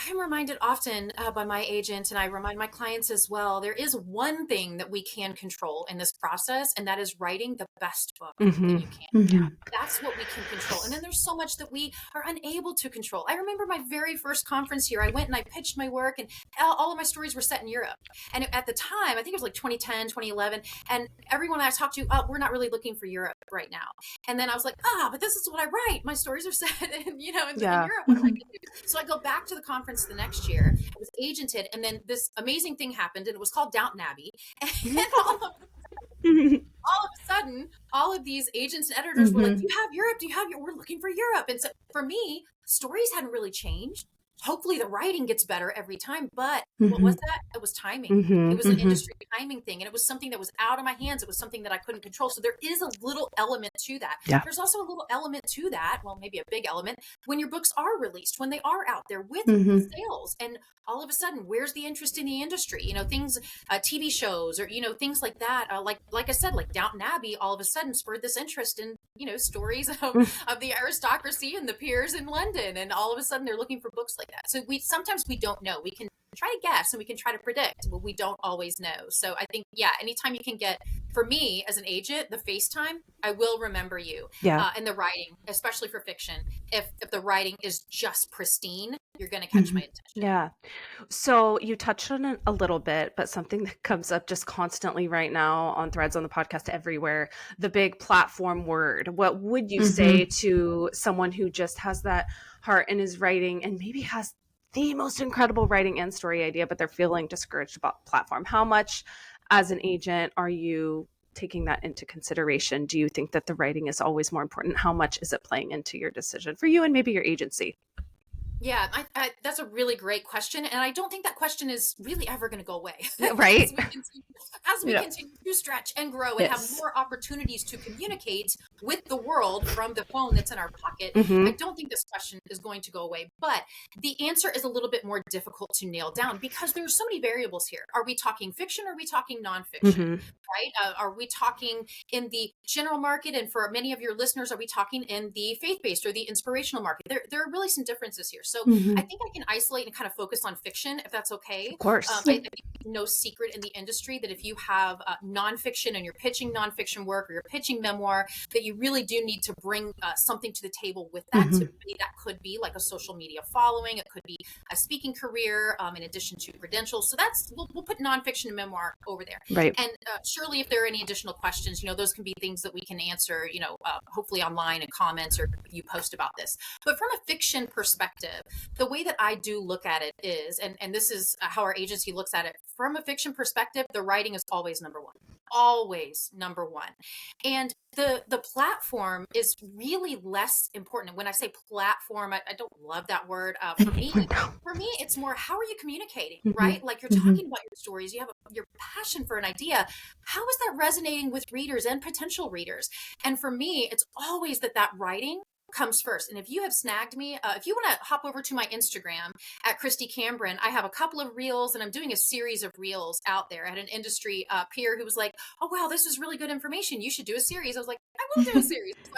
I'm reminded often by my agent, and I remind my clients as well, there is one thing that we can control in this process, and that is writing the best book that you can. That's what we can control. And then there's so much that we are unable to control. I remember my very first conference here, I went and I pitched my work, and all of my stories were set in Europe. And at the time, I think it was like 2010, 2011, and everyone I talked to, we're not really looking for Europe right now. And then I was like, but this is what I write. My stories are set in Europe. What am I going to do? So I go back to the conference the next year. It was agented, and then this amazing thing happened, and it was called Downton Abbey. And all of a sudden, all of these agents and editors were like, "Do you have Europe? Do you have Europe? We're looking for Europe." And so for me, stories hadn't really changed. Hopefully the writing gets better every time. But what was that? It was timing. It was an industry timing thing. And it was something that was out of my hands. It was something that I couldn't control. So there is a little element to that. Yeah. There's also a little element to that. Well, maybe a big element when your books are released, when they are out there with sales. And all of a sudden, where's the interest in the industry? Things, TV shows or, things like that. Like I said, like Downton Abbey, all of a sudden spurred this interest in, stories of the aristocracy and the peers in London. And all of a sudden they're looking for books like that. So sometimes we don't know. We can try to guess and we can try to predict, but we don't always know. So I think, anytime you can get, for me as an agent, the FaceTime, I will remember you. And the writing, especially for fiction. If the writing is just pristine, you're going to catch my attention. Yeah. So you touched on it a little bit, but something that comes up just constantly right now on threads, on the podcast, everywhere, the big platform word. What would you say to someone who just has that heart and is writing and maybe has the most incredible writing and story idea, but they're feeling discouraged about platform? How much as an agent are you taking that into consideration? Do you think that the writing is always more important? How much is it playing into your decision for you and maybe your agency? Yeah, that's a really great question. And I don't think that question is really ever going to go away. Right. As we continue to stretch and grow and have more opportunities to communicate with the world from the phone that's in our pocket, I don't think this question is going to go away. But the answer is a little bit more difficult to nail down because there's so many variables here. Are we talking fiction or are we talking nonfiction? Right? Are we talking in the general market? And for many of your listeners, are we talking in the faith-based or the inspirational market? There are really some differences here. So I think I can isolate and kind of focus on fiction, if that's okay. Of course. I think it's no secret in the industry that if you have nonfiction and you're pitching nonfiction work or you're pitching memoir, that you really do need to bring something to the table with that. So that could be like a social media following. It could be a speaking career in addition to credentials. So we'll put nonfiction and memoir over there. Right. And surely if there are any additional questions, those can be things that we can answer, hopefully online in comments or you post about this. But from a fiction perspective, the way that I do look at it is, and this is how our agency looks at it, from a fiction perspective, the writing is always number one. Always number one. And the platform is really less important. And when I say platform, I don't love that word. For me, it's more, how are you communicating, right? Like you're talking about your stories, you have your passion for an idea. How is that resonating with readers and potential readers? And for me, it's always that writing comes first. And if you have snagged me, if you want to hop over to my Instagram at Kristy Cameron, I have a couple of reels, and I'm doing a series of reels out there. I had an industry peer who was like, "Oh wow, this is really good information. You should do a series." I was like, "I will do a series." So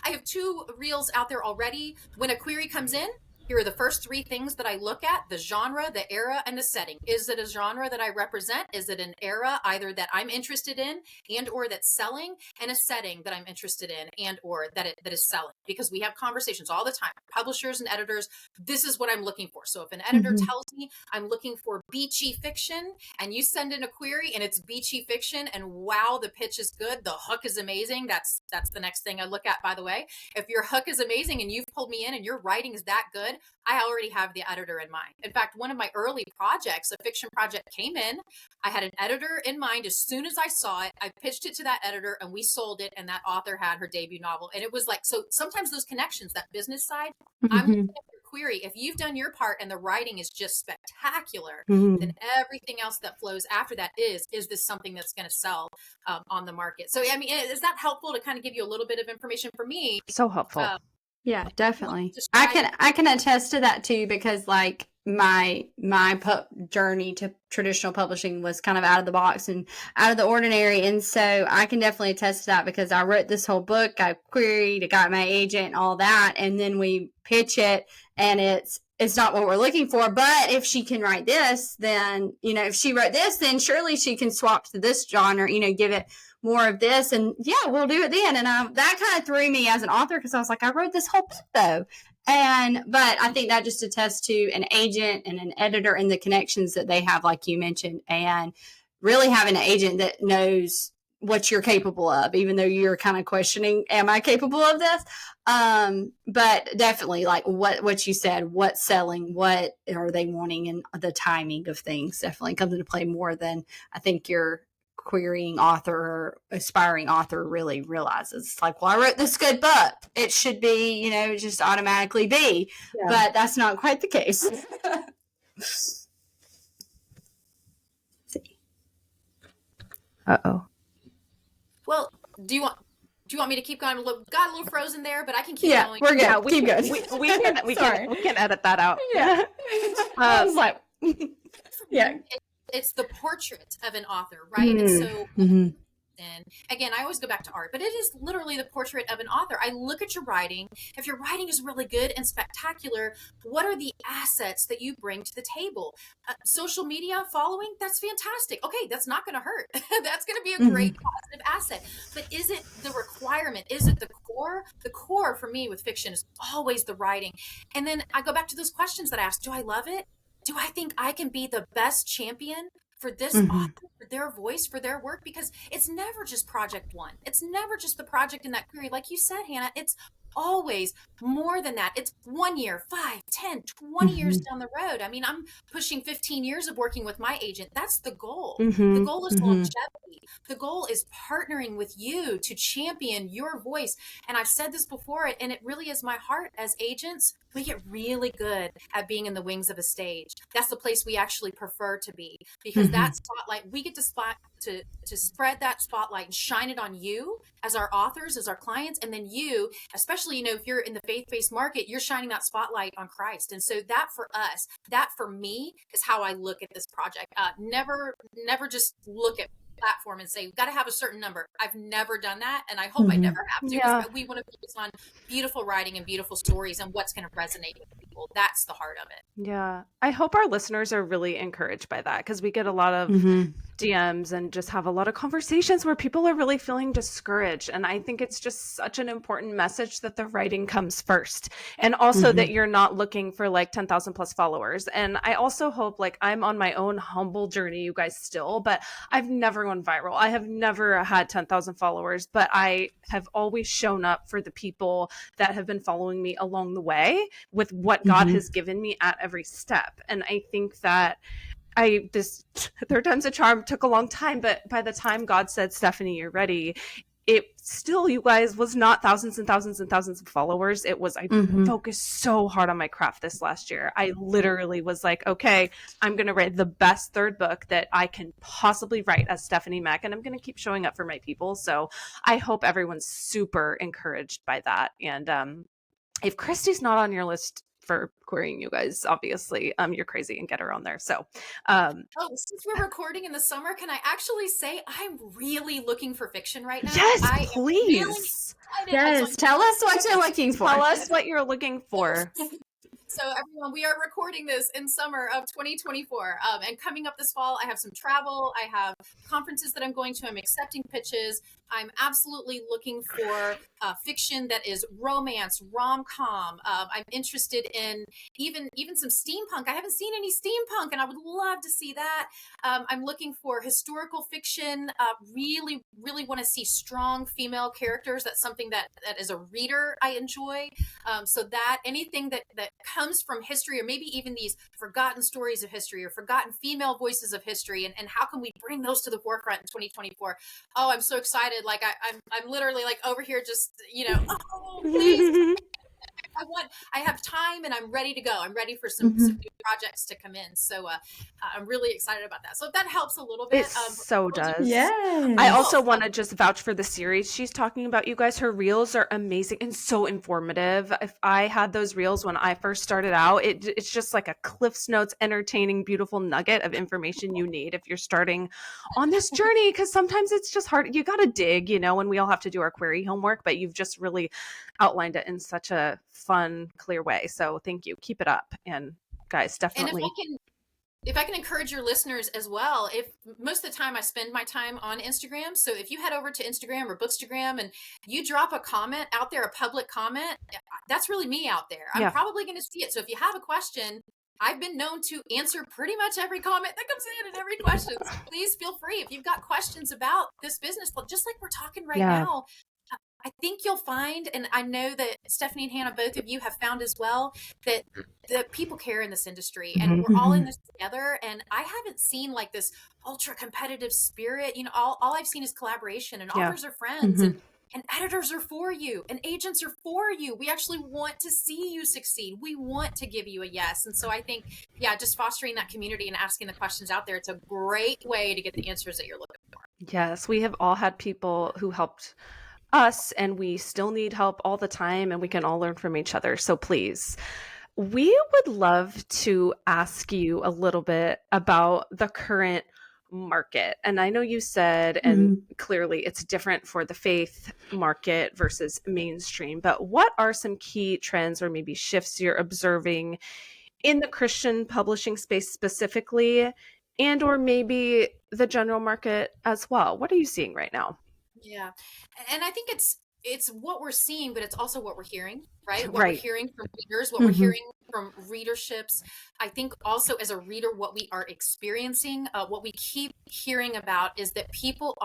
I have 2 reels out there already. When a query comes in, here are the first 3 things that I look at: the genre, the era, and the setting. Is it a genre that I represent? Is it an era either that I'm interested in and or that's selling, and a setting that I'm interested in and or that is selling? Because we have conversations all the time, publishers and editors. This is what I'm looking for. So if an editor tells me I'm looking for beachy fiction, and you send in a query and it's beachy fiction, and wow, the pitch is good, the hook is amazing, that's the next thing I look at, by the way. If your hook is amazing and you've pulled me in and your writing is that good, I already have the editor in mind. In fact, one of my early projects, a fiction project, came in. I had an editor in mind. As soon as I saw it, I pitched it to that editor and we sold it. And that author had her debut novel. And it was like, so sometimes those connections, that business side, I'm looking at your query. If you've done your part and the writing is just spectacular, then everything else that flows after that is this something that's going to sell on the market? So, I mean, is that helpful to kind of give you a little bit of information? For me? So helpful. Yeah, definitely. I can attest to that too, because like my journey to traditional publishing was kind of out of the box and out of the ordinary, and so I can definitely attest to that, because I wrote this whole book, I queried, I got my agent, all that, and then we pitch it and it's not what we're looking for. But if she can write this, then, if she wrote this, then surely she can swap to this genre, give it more of this, and yeah, we'll do it then. And that kind of threw me as an author, because I was like, I wrote this whole book though. But I think that just attests to an agent and an editor and the connections that they have, like you mentioned, and really having an agent that knows what you're capable of, even though you're kind of questioning, am I capable of this? But definitely, like what you said, what's selling, what are they wanting, and the timing of things definitely comes into play more than I think your querying author or aspiring author really realizes. It's like, well, I wrote this good book, it should be, just automatically be. Yeah. But that's not quite the case. Uh-oh. Well, do you want me to keep going? Got a little frozen there, but I can keep going. We're good. Yeah, keep going. We can edit that out. Yeah. I was like, yeah. It's the portrait of an author, right? And so, and again, I always go back to art, but it is literally the portrait of an author. I look at your writing. If your writing is really good and spectacular, what are the assets that you bring to the table? Social media following, that's fantastic. Okay, that's not going to hurt. That's going to be a great positive asset. But is it the requirement? Is it the core? The core for me with fiction is always the writing. And then I go back to those questions that I asked. Do I love it? Do I think I can be the best champion for this author, for their voice, for their work? Because it's never just project one. It's never just the project in that query. Like you said, Hannah, it's always more than that. It's 1 year, 5, 10, 20 years down the road. I mean, I'm pushing 15 years of working with my agent. That's the goal. The goal is longevity. The goal is partnering with you to champion your voice. And I've said this before, and it really is my heart. As agents, we get really good at being in the wings of a stage. That's the place we actually prefer to be, because that spotlight, we get to spread that spotlight and shine it on you as our authors, as our clients. And then you, especially, if you're in the faith-based market, you're shining that spotlight on Christ. And so that for us, that for me is how I look at this project. Never just look at platform and say, we've got to have a certain number. I've never done that. And I hope I never have to. Yeah. We want to focus on beautiful writing and beautiful stories and what's going to resonate with people. That's the heart of it. Yeah. I hope our listeners are really encouraged by that, because we get a lot of DMs and just have a lot of conversations where people are really feeling discouraged. And I think it's just such an important message that the writing comes first. And also that you're not looking for like 10,000 plus followers. And I also hope, like, I'm on my own humble journey, you guys still, but I've never gone viral. I have never had 10,000 followers, but I have always shown up for the people that have been following me along the way with what God has given me at every step. And I think that this third time's a charm took a long time, but by the time God said, Stephanie, you're ready, it still, you guys, was not thousands and thousands and thousands of followers. It was, I focused so hard on my craft this last year. I literally was like, okay, I'm going to write the best third book that I can possibly write as Stephanie Mack, and I'm going to keep showing up for my people. So I hope everyone's super encouraged by that. And if Kristy's not on your list for querying, you guys, obviously, you're crazy, and get her on there. So, since we're recording in the summer, can I actually say I'm really looking for fiction right now? yes, I please. am really excited. Yes, tell us what you're looking for. Tell us what you're looking for. So everyone, we are recording this in summer of 2024. And coming up this fall, I have some travel. I have conferences that I'm going to. I'm accepting pitches. I'm absolutely looking for fiction that is romance, rom-com. I'm interested in even some steampunk. I haven't seen any steampunk, and I would love to see that. I'm looking for historical fiction. Really, really want to see strong female characters. That's something that as a reader I enjoy. So that anything that comes from history, or maybe even these forgotten stories of history or forgotten female voices of history, and how can we bring those to the forefront in 2024? Oh, I'm so excited. Like I'm literally like over here just, oh, please. I have time and I'm ready to go. I'm ready for some new projects to come in. So I'm really excited about that. So if that helps a little bit. It so does. Yeah. I also want to just vouch for the series she's talking about, you guys. Her reels are amazing and so informative. If I had those reels when I first started out, it's just like a Cliff's Notes, entertaining, beautiful nugget of information you need if you're starting on this journey, because sometimes it's just hard. You got to dig, and we all have to do our query homework, but you've just really outlined it in such a fun, clear way. So thank you. Keep it up. And guys, definitely. And if I can encourage your listeners as well, if most of the time I spend my time on Instagram. So if you head over to Instagram or Bookstagram and you drop a comment out there, a public comment, that's really me out there. I'm probably going to see it. So if you have a question, I've been known to answer pretty much every comment that comes in and every question. So please feel free. If you've got questions about this business, just like we're talking right now, I think you'll find, and I know that Stephanie and Hannah, both of you have found as well, that people care in this industry, and we're all in this together. And I haven't seen like this ultra competitive spirit. All I've seen is collaboration, and authors are friends, and editors are for you, and agents are for you. We actually want to see you succeed. We want to give you a yes. And so I think, just fostering that community and asking the questions out there, it's a great way to get the answers that you're looking for. Yes, we have all had people who helped us, and we still need help all the time, and we can all learn from each other. So please, we would love to ask you a little bit about the current market. And I know you said, and clearly it's different for the faith market versus mainstream, but what are some key trends or maybe shifts you're observing in the Christian publishing space specifically, and or maybe the general market as well? What are you seeing right now? Yeah. And I think it's what we're seeing, but it's also what we're hearing, right? What we're hearing from readers, what we're hearing from readerships. I think also as a reader, what we are experiencing, what we keep hearing about is that people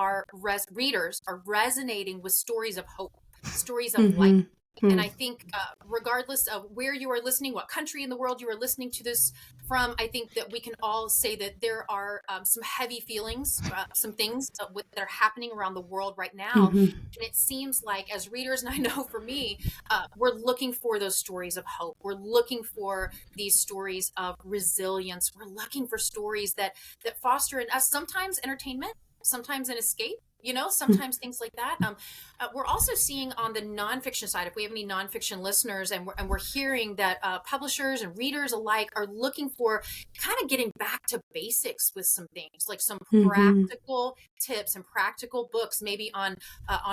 readers are resonating with stories of hope, stories of light. And I think regardless of where you are listening, what country in the world you are listening to this from, I think that we can all say that there are some heavy feelings, some things that are happening around the world right now. And it seems like as readers, and I know for me, we're looking for those stories of hope. We're looking for these stories of resilience. We're looking for stories that foster in us sometimes entertainment, sometimes an escape. Sometimes things like that. We're also seeing on the nonfiction side, if we have any nonfiction listeners, and we're hearing that publishers and readers alike are looking for kind of getting back to basics with some things, like some practical tips and practical books, maybe on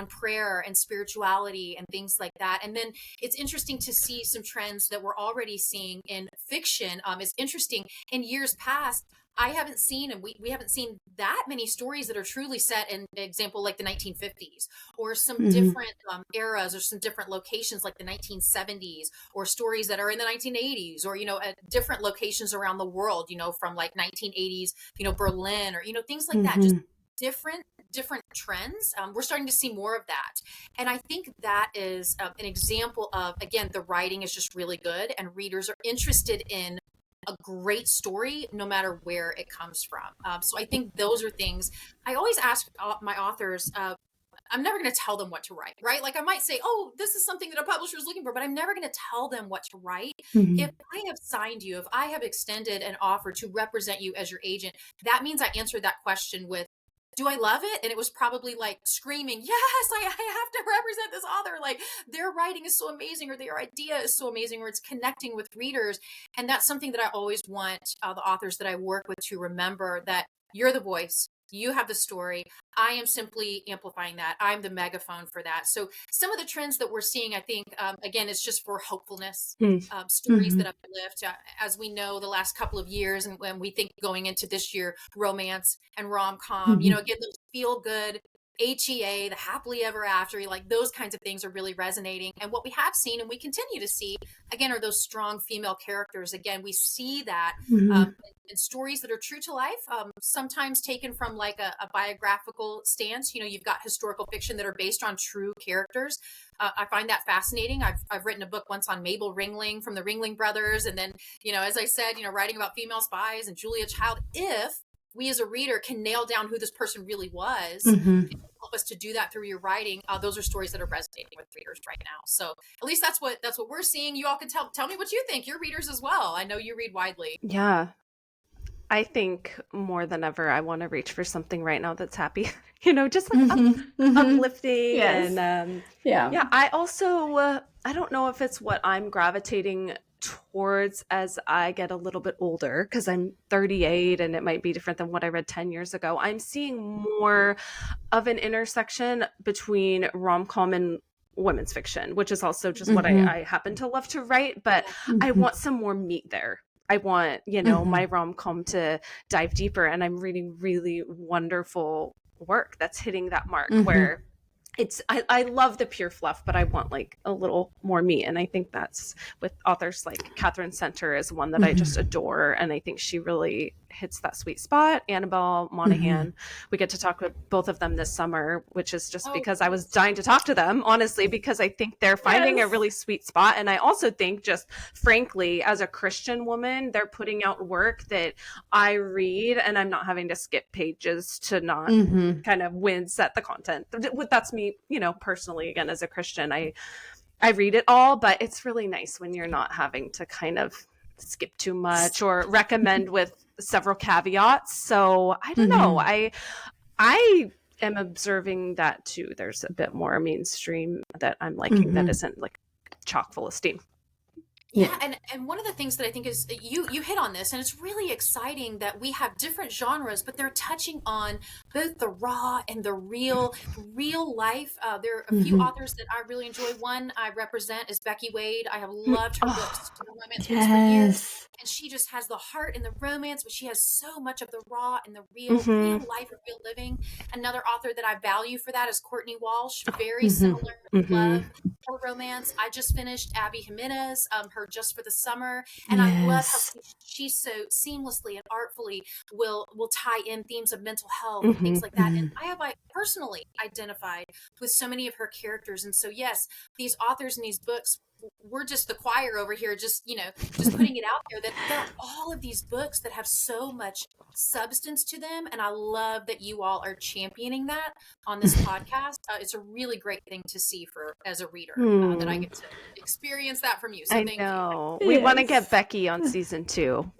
prayer and spirituality and things like that. And then it's interesting to see some trends that we're already seeing in fiction. It's interesting in years past. I haven't seen, and we haven't seen that many stories that are truly set in, example, like the 1950s, or some different eras, or some different locations like the 1970s, or stories that are in the 1980s, or, at different locations around the world, from like 1980s, Berlin, or, things like that, just different trends. We're starting to see more of that. And I think that is an example of, again, the writing is just really good, and readers are interested in a great story, no matter where it comes from. So I think those are things I always ask my authors. I'm never going to tell them what to write, right? Like I might say, oh, this is something that a publisher is looking for, but I'm never going to tell them what to write. If I have signed you, if I have extended an offer to represent you as your agent, that means I answered that question with Do I love it? And it was probably like screaming, yes, I have to represent this author. Like their writing is so amazing, or their idea is so amazing, or it's connecting with readers. And that's something that I always want the authors that I work with to remember, that you're the voice. You have the story. I am simply amplifying that. I'm the megaphone for that. So some of the trends that we're seeing, I think, again, it's just for hopefulness, stories that uplift. As we know, the last couple of years, and when we think going into this year, romance and rom-com, again, those feel good, HEA, the happily ever after, like those kinds of things are really resonating. And what we have seen, and we continue to see, again, are those strong female characters. Again, we see that in stories that are true to life, sometimes taken from like a biographical stance. You've got historical fiction that are based on true characters. I find that fascinating. I've written a book once on Mabel Ringling from the Ringling Brothers. And then, as I said, writing about female spies and Julia Child. If we as a reader can nail down who this person really was, and help us to do that through your writing, those are stories that are resonating with readers right now. So at least that's what we're seeing. You all can tell me what you think. You're readers as well. I know you read widely. Yeah. I think more than ever, I want to reach for something right now that's happy, just like uplifting. Yes. And I also, I don't know if it's what I'm gravitating towards as I get a little bit older, because I'm 38 and it might be different than what I read 10 years ago. I'm seeing more of an intersection between rom-com and women's fiction, which is also just what I happen to love to write, but I want some more meat there. I want, my rom-com to dive deeper, and I'm reading really wonderful work that's hitting that mark where I love the pure fluff, but I want like a little more meat. And I think that's with authors like Catherine Center is one that I just adore. And I think she really hits that sweet spot. Annabelle Monaghan, we get to talk with both of them this summer, which is just because I was dying to talk to them, honestly, because I think they're finding a really sweet spot. And I also think, just frankly, as a Christian woman, they're putting out work that I read and I'm not having to skip pages to not kind of wince at the content. That's me, personally, again, as a Christian, I read it all, but it's really nice when you're not having to kind of skip too much or recommend with several caveats. So I don't know. I am observing that too. There's a bit more mainstream that I'm liking that isn't like chock full of steam. Yeah, and one of the things that I think is you hit on this, and it's really exciting that we have different genres, but they're touching on both the raw and the real life. There are a few authors that I really enjoy. One I represent is Becky Wade. I have loved her books, romance books for years, and she just has the heart and the romance, but she has so much of the raw and the real life and real living. Another author that I value for that is Courtney Walsh. Very similar. Love her romance. I just finished Abby Jimenez, her Just for the Summer, and I love how she so seamlessly and artfully will tie in themes of mental health and things like that. And I personally identified with so many of her characters, and so yes, these authors and these books, we're just the choir over here, just putting it out there that there are all of these books that have so much substance to them, and I love that you all are championing that on this podcast. It's a really great thing to see as a reader, that I get to experience that from you. So thank you. We want to get Becky on season 2.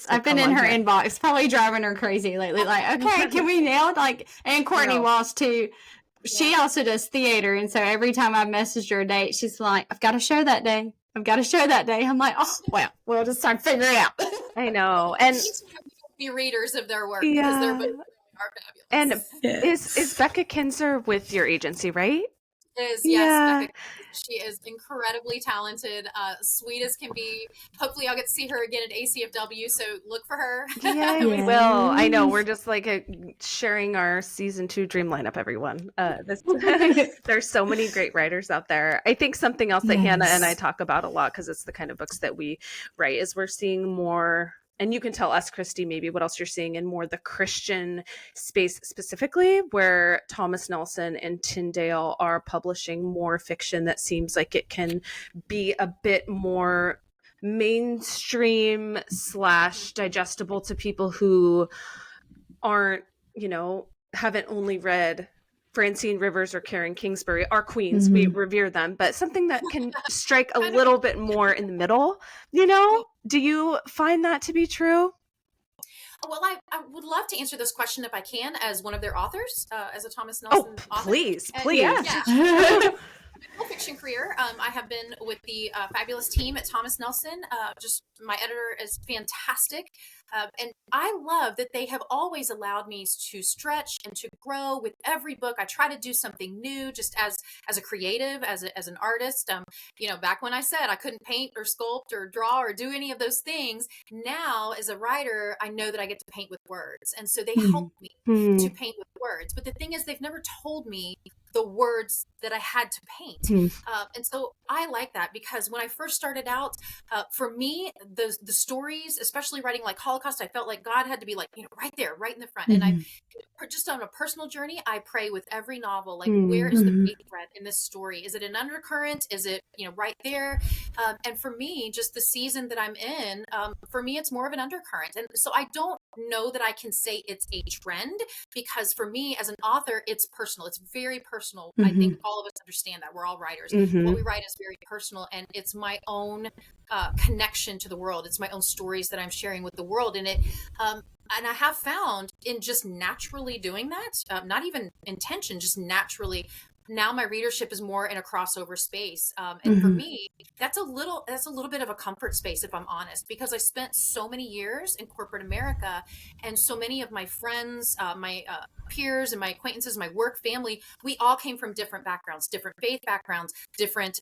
I've been in her inbox, probably driving her crazy lately. Like, okay, can we nail it? And Courtney Walsh too. She also does theater, and so every time I messaged her a date, she's like, I've got a show that day. I'm like, oh, well, we'll just start figuring it out. I know. And be readers of their work, because their books are fabulous. And is Becca Kinzer with your agency, right? Is, yes, Becca. She is incredibly talented, sweet as can be. Hopefully I'll get to see her again at ACFW, so look for her. Yeah, we will. I know, we're just like sharing our season 2 dream lineup, everyone. There's so many great writers out there. I think something else that Hannah and I talk about a lot, because it's the kind of books that we write, is we're seeing more. And you can tell us, Kristy, maybe what else you're seeing in more the Christian space specifically, where Thomas Nelson and Tyndale are publishing more fiction that seems like it can be a bit more mainstream / digestible to people who aren't, haven't only read Francine Rivers or Karen Kingsbury, our queens, we revere them, but something that can strike a little bit more in the middle, Do you find that to be true? Well, I would love to answer this question if I can, as one of their authors, as a Thomas Nelson author. Please. Yeah. Fiction career. I have been with the fabulous team at Thomas Nelson. Just my editor is fantastic. And I love that they have always allowed me to stretch and to grow with every book. I try to do something new just as a creative, as an artist. Back when I said I couldn't paint or sculpt or draw or do any of those things, now as a writer, I know that I get to paint with words. And so they help me to paint with words. But the thing is, they've never told me the words that I had to paint. And so I like that, because when I first started out, for me, the stories, especially writing like Holocaust, I felt like God had to be like, right there, right in the front. And I just on a personal journey, I pray with every novel, like, where is the faith thread in this story? Is it an undercurrent? Is it, right there? And for me, just the season that I'm in, for me, it's more of an undercurrent. And so I don't know that I can say it's a trend, because for me as an author, it's personal. It's very personal. I think all of us understand that. We're all writers. What we write is very personal, and it's my own connection to the world. It's my own stories that I'm sharing with the world. And and I have found in just naturally doing that, not even intention, just naturally, now my readership is more in a crossover space. And for me, that's a little bit of a comfort space, if I'm honest, because I spent so many years in corporate America, and so many of my friends, my peers and my acquaintances, my work family, we all came from different backgrounds, different faith backgrounds, different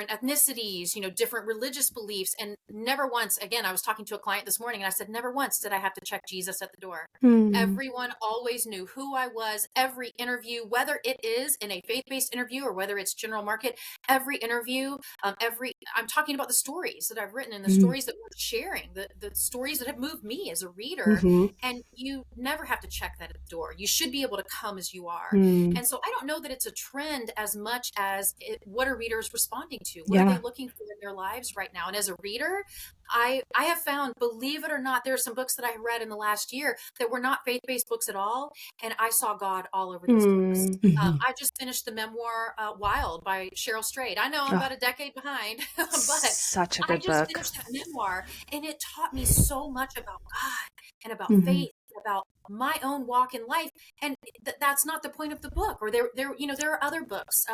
ethnicities, different religious beliefs. And never once, again, I was talking to a client this morning and I said, never once did I have to check Jesus at the door. Everyone always knew who I was. Every interview, whether it is in a faith-based interview or whether it's general market, every interview, I'm talking about the stories that I've written and the stories that we're sharing, the stories that have moved me as a reader. And you never have to check that at the door. You should be able to come as you are. And so I don't know that it's a trend as much as what are readers responding to? What are they looking for in their lives right now? And as a reader, I have found, believe it or not, there are some books that I read in the last year that were not faith-based books at all, and I saw God all over these books. I just finished the memoir Wild by Cheryl Strayed. I know I'm about a decade behind, but such a good book. I just finished that memoir, and it taught me so much about God and about faith, about my own walk in life. And that's not the point of the book. Or there are other books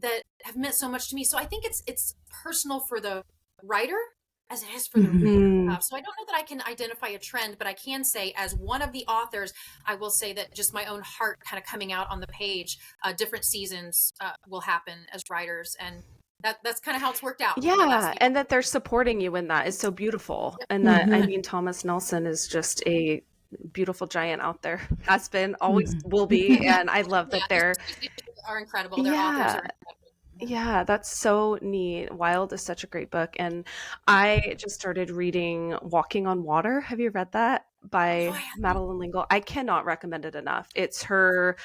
that have meant so much to me. So I think it's personal for the writer as it is for the reader. So I don't know that I can identify a trend, but I can say, as one of the authors, I will say that just my own heart kind of coming out on the page, different seasons will happen as writers. And that's kind of how it's worked out. Yeah. And that they're supporting you in that is so beautiful. And that, I mean, Thomas Nelson is just a beautiful giant out there, has been, always will be. And I love that they're incredible. Their authors are incredible. Yeah, that's so neat. Wild is such a great book. And I just started reading Walking on Water. Have you read that by Madeline L'Engle? I cannot recommend it enough. It's her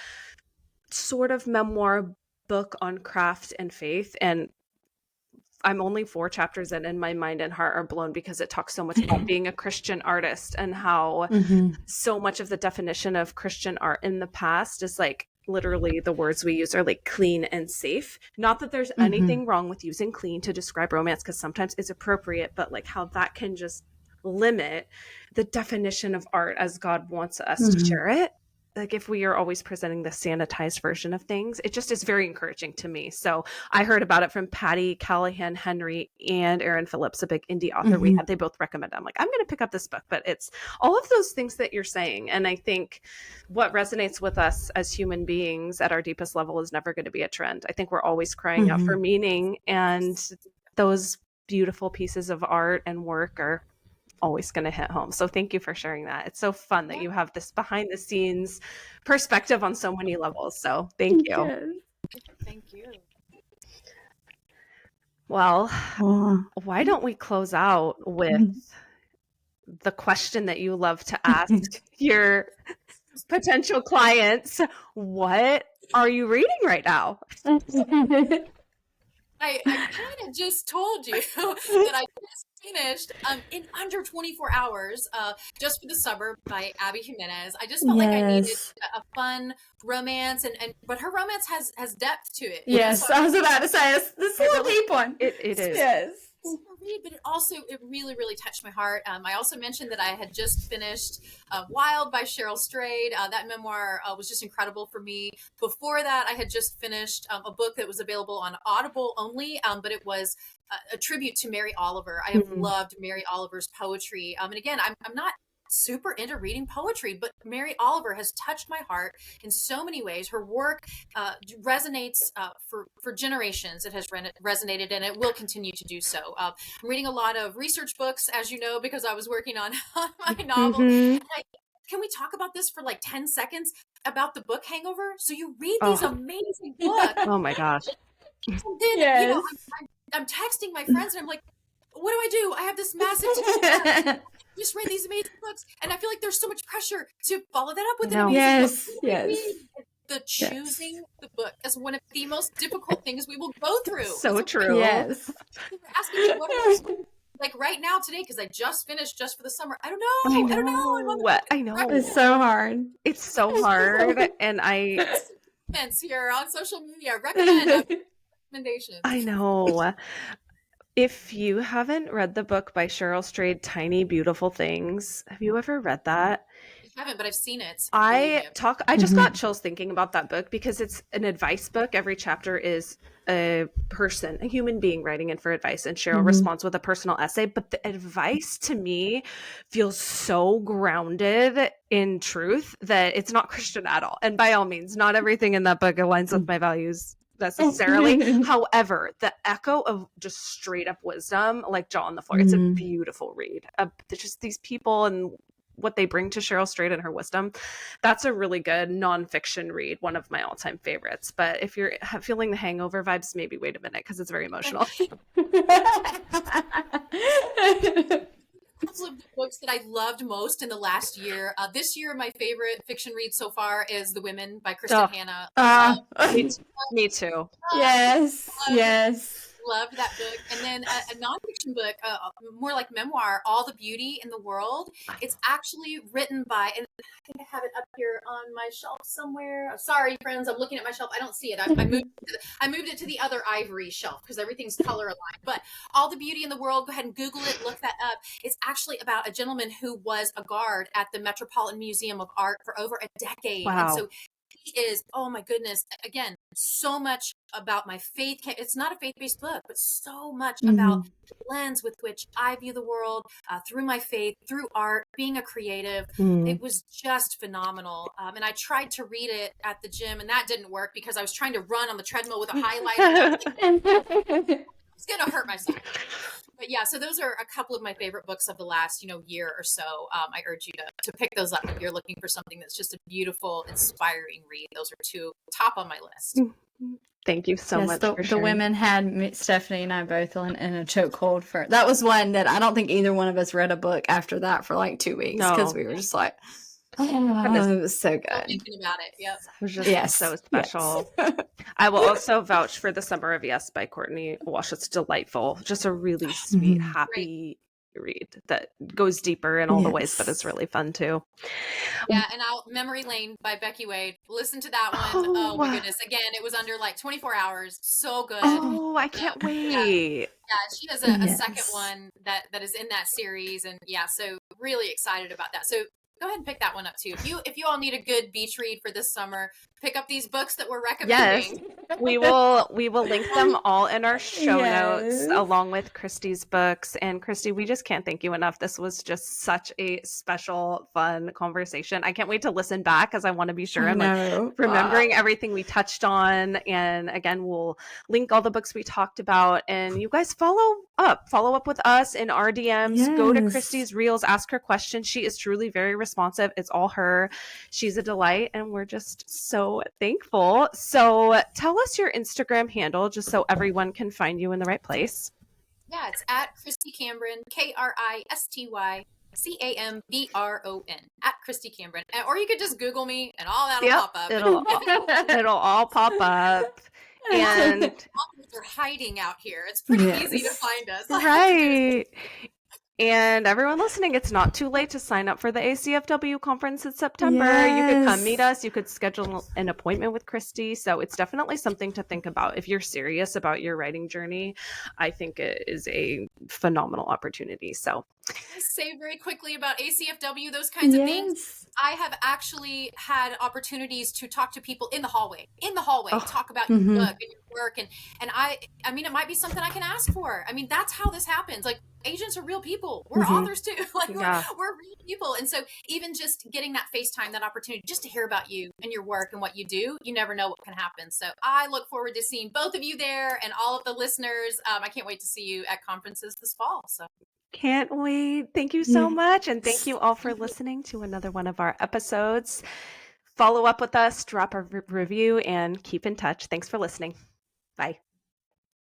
sort of memoir book on craft and faith. And I'm only 4 chapters in, and my mind and heart are blown, because it talks so much about being a Christian artist and how so much of the definition of Christian art in the past is like, literally the words we use are like clean and safe. Not that there's anything wrong with using clean to describe romance, because sometimes it's appropriate, but like how that can just limit the definition of art as God wants us to share it. Like if we are always presenting the sanitized version of things, it just is very encouraging to me. So I heard about it from Patty Callahan Henry and Erin Phillips, a big indie author we had. They both recommended. I'm like, I'm going to pick up this book, but it's all of those things that you're saying. And I think what resonates with us as human beings at our deepest level is never going to be a trend. I think we're always crying out for meaning, and those beautiful pieces of art and work are always going to hit home. So thank you for sharing that. It's so fun that you have this behind the scenes perspective on so many levels. So thank you. Yes. Thank you. Well, why don't we close out with the question that you love to ask your potential clients? What are you reading right now? I kind of just told you that I just finished in under 24 hours, Just for the Suburb by Abby Jimenez. I just felt like I needed a fun romance, but her romance has depth to it. Yes, I was about to say, this is a little deep one. It is. Yes. read, but it really, really touched my heart. I also mentioned that I had just finished Wild by Cheryl Strayed. That memoir was just incredible for me. Before that, I had just finished a book that was available on Audible only, but it was a tribute to Mary Oliver. I have loved Mary Oliver's poetry. And again, I'm not super into reading poetry, but Mary Oliver has touched my heart in so many ways. Her work resonates for generations. It has resonated, and it will continue to do so. I'm reading a lot of research books, as you know, because I was working on my novel. And can we talk about this for like 10 seconds about the book Hangover? So you read these amazing books. Oh my gosh. And then, I'm texting my friends and I'm like, what do? I have this massive just read these amazing books, and I feel like there's so much pressure to follow that up with an amazing book. The choosing the book is one of the most difficult things we will go through. So true. Yes. Asking me what like right now today, because I just finished Just for the Summer. I don't know. I know. It's so hard. It's so hard, and comments here on social media recommend recommendations. I know. If you haven't read the book by Cheryl Strayed, Tiny Beautiful Things, have you ever read that? I haven't, but I've seen it. I just got chills thinking about that book because it's an advice book. Every chapter is a person, a human being writing in for advice, and Cheryl responds with a personal essay. But the advice to me feels so grounded in truth that it's not Christian at all. And by all means, not everything in that book aligns with my values necessarily. However, the echo of just straight up wisdom, like jaw on the floor. It's a beautiful read. Just these people and what they bring to Cheryl Strayed and her wisdom. That's a really good nonfiction read, one of my all-time favorites. But if you're feeling the Hangover vibes, maybe wait a minute because it's very emotional. Couple of books that I loved most in the last year. This year, my favorite fiction read so far is The Women by Kristy Hanna. Me too. Yes. Loved that book. And then a nonfiction book, more like memoir, All the Beauty in the World. It's actually written by, and I think I have it up here on my shelf somewhere. Sorry, friends, I'm looking at my shelf. I don't see it. I moved it to the other ivory shelf because everything's color aligned. But All the Beauty in the World, go ahead and Google it, look that up. It's actually about a gentleman who was a guard at the Metropolitan Museum of Art for over a decade. Wow. And so he is, oh my goodness, again, so much about my faith. It's not a faith-based book, but so much about the lens with which I view the world through my faith, through art, being a creative. It was just phenomenal. And I tried to read it at the gym, and that didn't work because I was trying to run on the treadmill with a highlighter. It's going to hurt myself. But yeah, so those are a couple of my favorite books of the last, year or so. I urge you to pick those up if you're looking for something that's just a beautiful, inspiring read. Those are two top on my list. Thank you so much. The Women had Stephanie and I both in a chokehold for. That was one that I don't think either one of us read a book after that for like 2 weeks because we were just like, it was so good. Thinking about it, yep. It was just so special. Yes. I will also vouch for The Summer of Yes by Courtney Walsh. It's delightful. Just a really sweet, happy read that goes deeper in all the ways, but it's really fun too. Yeah, and Memory Lane by Becky Wade. Listen to that one. Oh my goodness. Again, it was under like 24 hours. So good. Oh, I can't wait. Yeah, she has a second one that is in that series. And yeah, so really excited about that. So go ahead and pick that one up too. If you all need a good beach read for this summer, pick up these books that we're recommending. Yes, we will link them all in our show notes along with Kristy's books. And Kristy, we just can't thank you enough. This was just such a special, fun conversation. I can't wait to listen back because I want to be sure I'm remembering everything we touched on. And again, we'll link all the books we talked about. And you guys follow up with us in our DMs. Yes. Go to Kristy's Reels, ask her questions. She is truly very responsive. It's all her. She's a delight, and we're just so thankful. So tell us your Instagram handle just so everyone can find you in the right place. Yeah, it's at Kristy Cambron, KristyCambron, at Kristy Cambron. Or you could just Google me and all that'll pop up. It'll all pop up. And we're hiding out here. It's pretty easy to find us. Right. And everyone listening, it's not too late to sign up for the ACFW conference in September. You could come meet us. You could schedule an appointment with Kristy. So it's definitely something to think about. If you're serious about your writing journey, I think it is a phenomenal opportunity. So I say very quickly about ACFW, those kinds of things. I have actually had opportunities to talk to people in the hallway, talk about your book and your work. And I mean, it might be something I can ask for. I mean, that's how this happens. Like, agents are real people. We're authors too. Like, we're real people. And so even just getting that FaceTime, that opportunity just to hear about you and your work and what you do, you never know what can happen. So I look forward to seeing both of you there and all of the listeners. I can't wait to see you at conferences this fall. So can't wait. Thank you so much. And thank you all for listening to another one of our episodes. Follow up with us, drop a review, and keep in touch. Thanks for listening. Bye.